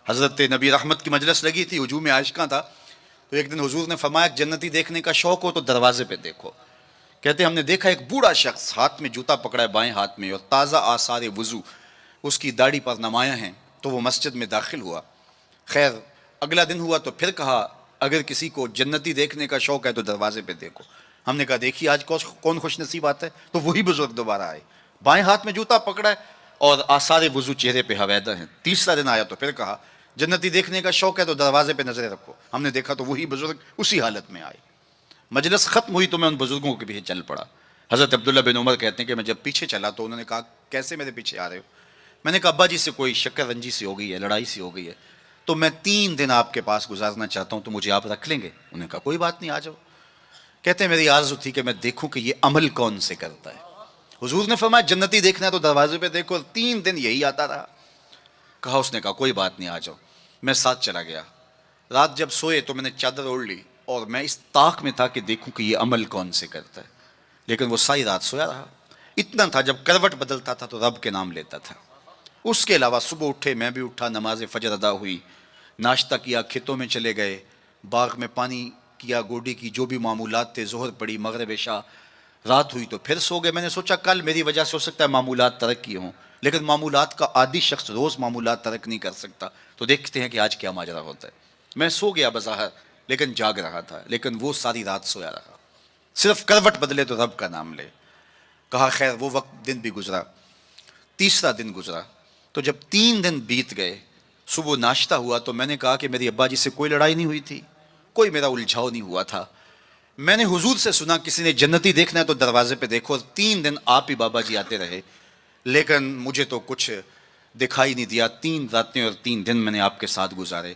حضرت نبی رحمت کی مجلس لگی تھی، ہجوم عاشقاں تھا، تو ایک دن حضور نے فرمایا جنتی دیکھنے کا شوق ہو تو دروازے پہ دیکھو۔ کہتے ہم نے دیکھا ایک بوڑھا شخص ہاتھ میں جوتا پکڑا ہے بائیں ہاتھ میں، اور تازہ آثار وضو اس کی داڑھی پر نمایاں ہیں، تو وہ مسجد میں داخل ہوا۔ خیر اگلا دن ہوا تو پھر کہا اگر کسی کو جنتی دیکھنے کا شوق ہے تو دروازے پہ دیکھو۔ ہم نے کہا دیکھیے آج کون خوش نصیب آتا ہے، تو وہی بزرگ دوبارہ آئے، بائیں ہاتھ میں جوتا پکڑا ہے اور آثار وضو چہرے پہ حویدہ ہیں۔ تیسرا دن آیا تو پھر کہا جنتی دیکھنے کا شوق ہے تو دروازے پہ نظریں رکھو۔ ہم نے دیکھا تو وہی بزرگ اسی حالت میں آئے۔ مجلس ختم ہوئی تو میں ان بزرگوں کے پیچھے چل پڑا۔ حضرت عبداللہ بن عمر کہتے ہیں کہ میں جب پیچھے چلا تو انہوں نے کہا کیسے میرے پیچھے آ رہے ہو؟ میں نے کہا ابا جی سے کوئی شکر رنجی سی ہو گئی ہے، لڑائی سی ہو گئی ہے، تو میں 3 دن آپ کے پاس گزارنا چاہتا ہوں، تو مجھے آپ رکھ لیں گے؟ انہوں نے کہا کوئی بات نہیں، آ جاؤ۔ کہتے ہیں میری آرزو تھی کہ میں دیکھوں کہ یہ عمل کون سے کرتا ہے۔ حضور نے فرمایا جنتی دیکھنا ہے تو دروازے پہ دیکھو، 3 دن یہی آتا رہا۔ کہا اس نے کہا کوئی بات نہیں، آ جاؤ۔ میں ساتھ چلا گیا۔ رات جب سوئے تو میں نے چادر اوڑھ لی اور میں اس طاق میں تھا کہ دیکھوں کہ یہ عمل کون سے کرتا ہے، لیکن وہ ساری رات سویا رہا۔ اتنا تھا جب کروٹ بدلتا تھا تو رب کے نام لیتا تھا۔ اس کے علاوہ صبح اٹھے، میں بھی اٹھا، نماز فجر ادا ہوئی، ناشتہ کیا، کھیتوں میں چلے گئے، باغ میں پانی کیا، گوڈی کی جو بھی معمولات تھے، ظہر پڑی، مغرب عشاء، رات ہوئی تو پھر سو گئے۔ میں نے سوچا کل میری وجہ سے ہو سکتا ہے معمولات ترک کیے ہوں، لیکن معمولات کا عادی شخص روز معمولات ترک نہیں کر سکتا، تو دیکھتے ہیں کہ آج کیا ماجرا ہوتا ہے۔ میں سو گیا بظاہر لیکن جاگ رہا تھا، لیکن وہ ساری رات سویا رہا، صرف کروٹ بدلے تو رب کا نام لے۔ کہا خیر وہ وقت دن بھی گزرا۔ تیسرا دن گزرا تو جب 3 دن بیت گئے، صبح ناشتہ ہوا تو میں نے کہا کہ میری ابا جی سے کوئی لڑائی نہیں ہوئی تھی، کوئی میرا الجھاؤ نہیں ہوا تھا۔ میں نے حضور سے سنا کسی نے جنتی دیکھنا ہے تو دروازے پہ دیکھو، 3 دن آپ ہی بابا جی آتے رہے، لیکن مجھے تو کچھ دکھائی نہیں دیا۔ 3 راتیں اور 3 دن میں نے آپ کے ساتھ گزارے۔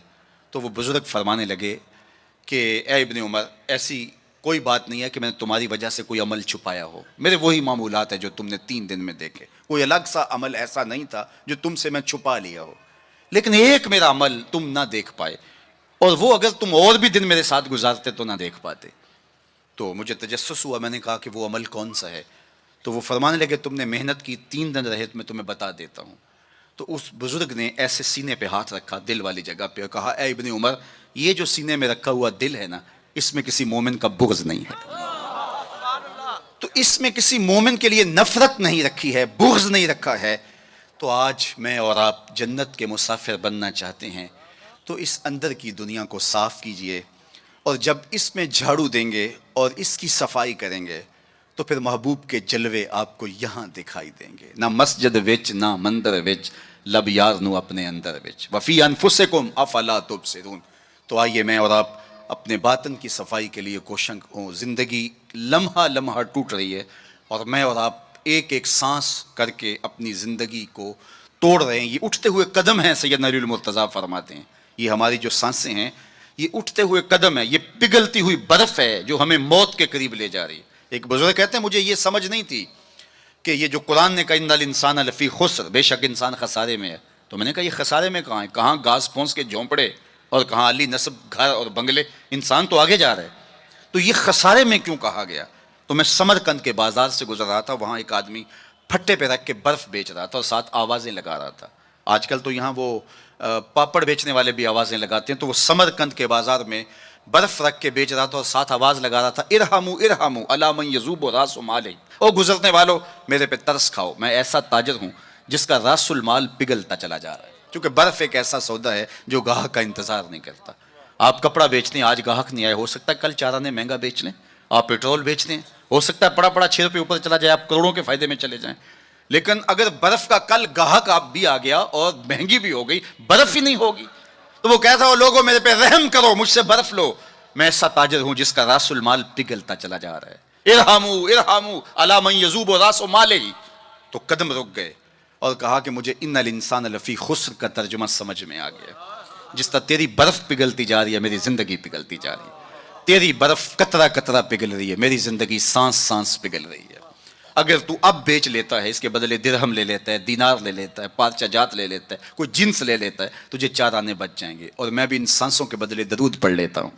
تو وہ بزرگ فرمانے لگے کہ اے ابن عمر ایسی کوئی بات نہیں ہے کہ میں نے تمہاری وجہ سے کوئی عمل چھپایا ہو، میرے وہی معمولات ہیں جو تم نے 3 دن میں دیکھے، کوئی الگ سا عمل ایسا نہیں تھا جو تم سے میں چھپا لیا ہو، لیکن ایک میرا عمل تم نہ دیکھ پائے، اور وہ اگر تم اور بھی دن میرے ساتھ گزارتے تو نہ دیکھ پاتے۔ تو مجھے تجسس ہوا، میں نے کہا کہ وہ عمل کون سا ہے؟ تو وہ فرمانے لگے تم نے محنت کی، 3 دن رہے تو میں تمہیں بتا دیتا ہوں۔ تو اس بزرگ نے ایسے سینے پہ ہاتھ رکھا دل والی جگہ پہ اور کہا اے ابن عمر یہ جو سینے میں رکھا ہوا دل ہے نا، اس میں کسی مومن کا بغض نہیں ہے، تو اس میں کسی مومن کے لیے نفرت نہیں رکھی ہے، بغض نہیں رکھا ہے۔ تو آج میں اور آپ جنت کے مسافر بننا چاہتے ہیں تو اس اندر کی دنیا کو صاف کیجئے، اور جب اس میں جھاڑو دیں گے اور اس کی صفائی کریں گے تو پھر محبوب کے جلوے آپ کو یہاں دکھائی دیں گے، نہ مسجد وچ نہ مندر وچ، لب یار نو اپنے اندر وچ، وفی انفسکم افلا تبصرون۔ تو آئیے میں اور آپ اپنے باطن کی صفائی کے لیے کوشاں ہوں۔ زندگی لمحہ لمحہ ٹوٹ رہی ہے اور میں اور آپ ایک ایک سانس کر کے اپنی زندگی کو توڑ رہے ہیں۔ یہ اٹھتے ہوئے قدم ہیں، سیدنا علی المرتضیٰ فرماتے ہیں، یہ ہماری جو سانسیں ہیں یہ اٹھتے ہوئے قدم ہے، یہ پگھلتی ہوئی برف ہے جو ہمیں موت کے قریب لے جا رہی ہے۔ ایک بزرگ کہتے ہیں مجھے یہ سمجھ نہیں تھی کہ یہ جو قرآن نے کہا ان الانسان لفی خسر، بے شک انسان خسارے میں ہے، تو میں نے کہا یہ خسارے میں کہاں ہے؟ کہاں گھاس پھونس کے جھونپڑے اور کہاں علی نصب گھر اور بنگلے، انسان تو آگے جا رہا ہے، تو یہ خسارے میں کیوں کہا گیا؟ تو میں سمرقند کے بازار سے گزر رہا تھا، وہاں ایک آدمی پھٹے پہ رکھ کے برف بیچ رہا تھا اور ساتھ آوازیں لگا رہا تھا. آج کل تو یہاں وہ پاپڑ بیچنے والے بھی آوازیں لگاتے ہیں, تو وہ سمرقند کے بازار میں برف رکھ کے بیچ رہا تھا اور ساتھ آواز لگا رہا تھا, ارحمو ارحمو علی من یذوب راس مالہ, او گزرنے والو میرے پہ ترس کھاؤ, میں ایسا تاجر ہوں جس کا راس المال پگھلتا چلا جا رہا ہے. کیونکہ برف ایک ایسا سودا ہے جو گاہک کا انتظار نہیں کرتا. آپ کپڑا بیچتے ہیں, آج گاہک نہیں آئے, ہو سکتا ہے کل 4 آنے مہنگا بیچ لیں. آپ پیٹرول بیچتے ہیں, ہو سکتا ہے پڑا 6 روپے اوپر چلا جائے, آپ کروڑوں کے فائدے میں چلے جائیں. لیکن اگر برف کا کل گاہک آپ بھی آ گیا اور مہنگی بھی ہو گئی, برف ہی نہیں ہوگی, تو وہ کہتا ہے لوگوں میرے پہ رحم کرو, مجھ سے برف لو, میں ایسا تاجر ہوں جس کا راس المال پگھلتا چلا جا رہا ہے. ارحمو ارحمو علی من یذوب راس مالہ. تو قدم رک گئے اور کہا کہ مجھے ان الانسان لفی خسر کا ترجمہ سمجھ میں آ گیا. جس طرح تیری برف پگھلتی جا رہی ہے میری زندگی پگھلتی جا رہی ہے, تیری برف قطرہ قطرہ پگھل رہی ہے, میری زندگی سانس سانس پگھل رہی ہے. اگر تو اب بیچ لیتا ہے, اس کے بدلے درہم لے لیتا ہے, دینار لے لیتا ہے, پارچہ جات لے لیتا ہے, کوئی جنس لے لیتا ہے, تجھے 4 آنے بچ جائیں گے. اور میں بھی ان سانسوں کے بدلے درود پڑھ لیتا ہوں,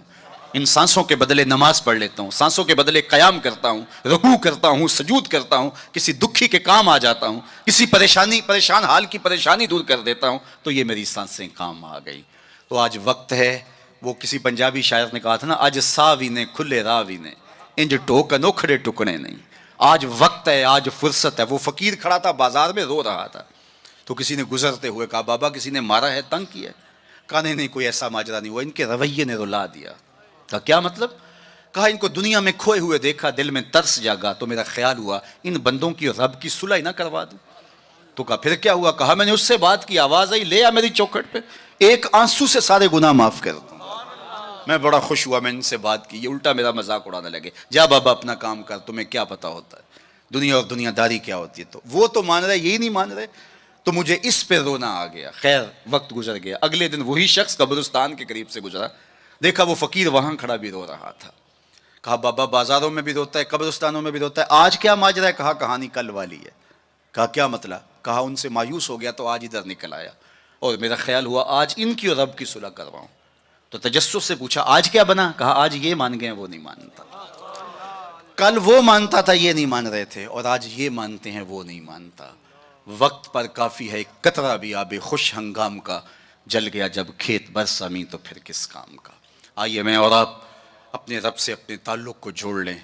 ان سانسوں کے بدلے نماز پڑھ لیتا ہوں, سانسوں کے بدلے قیام کرتا ہوں, رکوع کرتا ہوں, سجود کرتا ہوں, کسی دکھی کے کام آ جاتا ہوں, کسی پریشان حال کی پریشانی دور کر دیتا ہوں, تو یہ میری سانسیں کام آ گئی. تو آج وقت ہے, وہ کسی پنجابی شاعر نے کہا تھا نا, آج ساوی نے کھلے راوی نے انج ٹوکن اکھڑے ٹکڑے نہیں. آج وقت ہے, آج فرصت ہے. وہ فقیر کھڑا تھا بازار میں رو رہا تھا, تو کسی نے گزرتے ہوئے کہا بابا کسی نے مارا ہے, تنگ کیا ہے؟ کہا نہیں کوئی ایسا ماجرا نہیں ہوا, ان کے رویے نے رلا دیا. کہا کیا مطلب؟ کہا ان کو دنیا میں کھوئے ہوئے دیکھا, دل میں ترس جاگا, تو میرا خیال ہوا ان بندوں کی رب کی صلح نہ کروا دوں. تو کہا پھر کیا ہوا؟ کہا میں نے اس سے بات کی, آواز آئی لے آ میری چوکھٹ پہ, ایک آنسو سے سارے گناہ معاف کر دوں. میں بڑا خوش ہوا, میں ان سے بات کی, یہ الٹا میرا مذاق اڑانے لگے, جا بابا اپنا کام کر, تمہیں کیا پتا ہوتا ہے دنیا اور دنیا داری کیا ہوتی ہے. تو وہ تو مان رہے, یہی نہیں مان رہے, تو مجھے اس پہ رونا آ گیا. خیر وقت گزر گیا. اگلے دن وہی شخص قبرستان کے قریب سے گزرا, دیکھا وہ فقیر وہاں کھڑا بھی رو رہا تھا. کہا بابا بازاروں میں بھی روتا ہے, قبرستانوں میں بھی روتا ہے, آج کیا ماجرا ہے؟ کہا کہانی کل والی ہے. کہا کیا مطلب؟ کہا ان سے مایوس ہو گیا تو آج ادھر نکل آیا, اور میرا خیال ہوا آج ان کی اور رب کی صلح کرواؤں. تو تجسس سے پوچھا آج کیا بنا؟ کہا آج یہ مان گئے وہ نہیں مانتا, کل وہ مانتا تھا یہ نہیں مان رہے تھے, اور آج یہ مانتے ہیں وہ نہیں مانتا. وقت پر کافی ہے ایک قطرہ بھی آب خوش ہنگام کا, جل گیا جب کھیت برسا می تو پھر کس کام کا. آئیے میں اور آپ اپنے رب سے اپنے تعلق کو جوڑ لیں,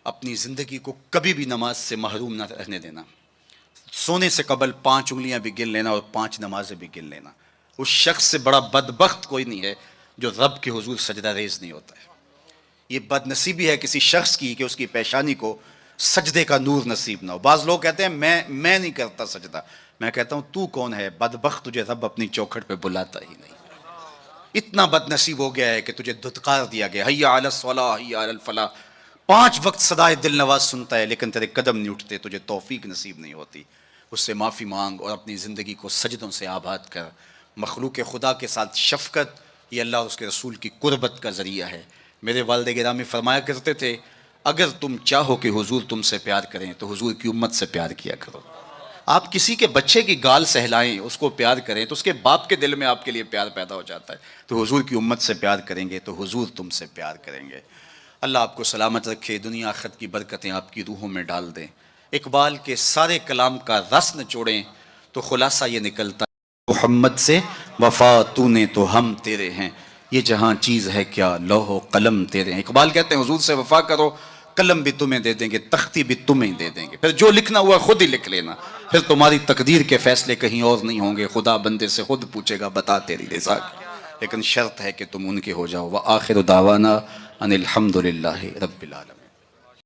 اپنی زندگی کو کبھی بھی نماز سے محروم نہ رہنے دینا. سونے سے قبل 5 انگلیاں بھی گن لینا اور 5 نمازیں بھی گن لینا. اس شخص سے بڑا بدبخت کوئی نہیں ہے جو رب کے حضور سجدہ ریز نہیں ہوتا ہے. یہ بد نصیبی ہے کسی شخص کی کہ اس کی پیشانی کو سجدے کا نور نصیب نہ ہو. بعض لوگ کہتے ہیں میں نہیں کرتا سجدہ. میں کہتا ہوں تو کون ہے بدبخت, تجھے رب اپنی چوکھٹ پہ بلاتا ہی نہیں. اتنا بد نصیب ہو گیا ہے کہ تجھے دھتکار دیا گیا, حی علی الصلاح حی علی الفلاح. 5 وقت صدائے دل نواز سنتا ہے لیکن تیرے قدم نہیں اٹھتے, تجھے توفیق نصیب نہیں ہوتی. اس سے معافی مانگ اور اپنی زندگی کو سجدوں سے آباد کر. مخلوق خدا کے ساتھ شفقت یہ اللہ اور اس کے رسول کی قربت کا ذریعہ ہے. میرے والد گرامی فرمایا کرتے تھے اگر تم چاہو کہ حضور تم سے پیار کریں تو حضور کی امت سے پیار کیا کرو. آپ کسی کے بچے کی گال سہلائیں, اس کو پیار کریں تو اس کے باپ کے دل میں آپ کے لیے پیار پیدا ہو جاتا ہے. تو حضور کی امت سے پیار کریں گے تو حضور تم سے پیار کریں گے. اللہ آپ کو سلامت رکھے, دنیا آخرت کی برکتیں آپ کی روحوں میں ڈال دیں. اقبال کے سارے کلام کا رس نچوڑیں تو خلاصہ یہ نکلتا ہے محمد سے وفا تو نے تو ہم تیرے ہیں, یہ جہاں چیز ہے کیا لوح و قلم تیرے ہیں. اقبال کہتے ہیں حضور سے وفا کرو, قلم بھی تمہیں دے دیں گے, تختی بھی تمہیں دے دیں گے, پھر جو لکھنا ہوا خود ہی لکھ لینا, پھر تمہاری تقدیر کے فیصلے کہیں اور نہیں ہوں گے. خدا بندے سے خود پوچھے گا بتا تیری رضا کی, لیکن شرط ہے کہ تم ان کے ہو جاؤ. وآخر دعوانا ان الحمد للہ رب العالمین.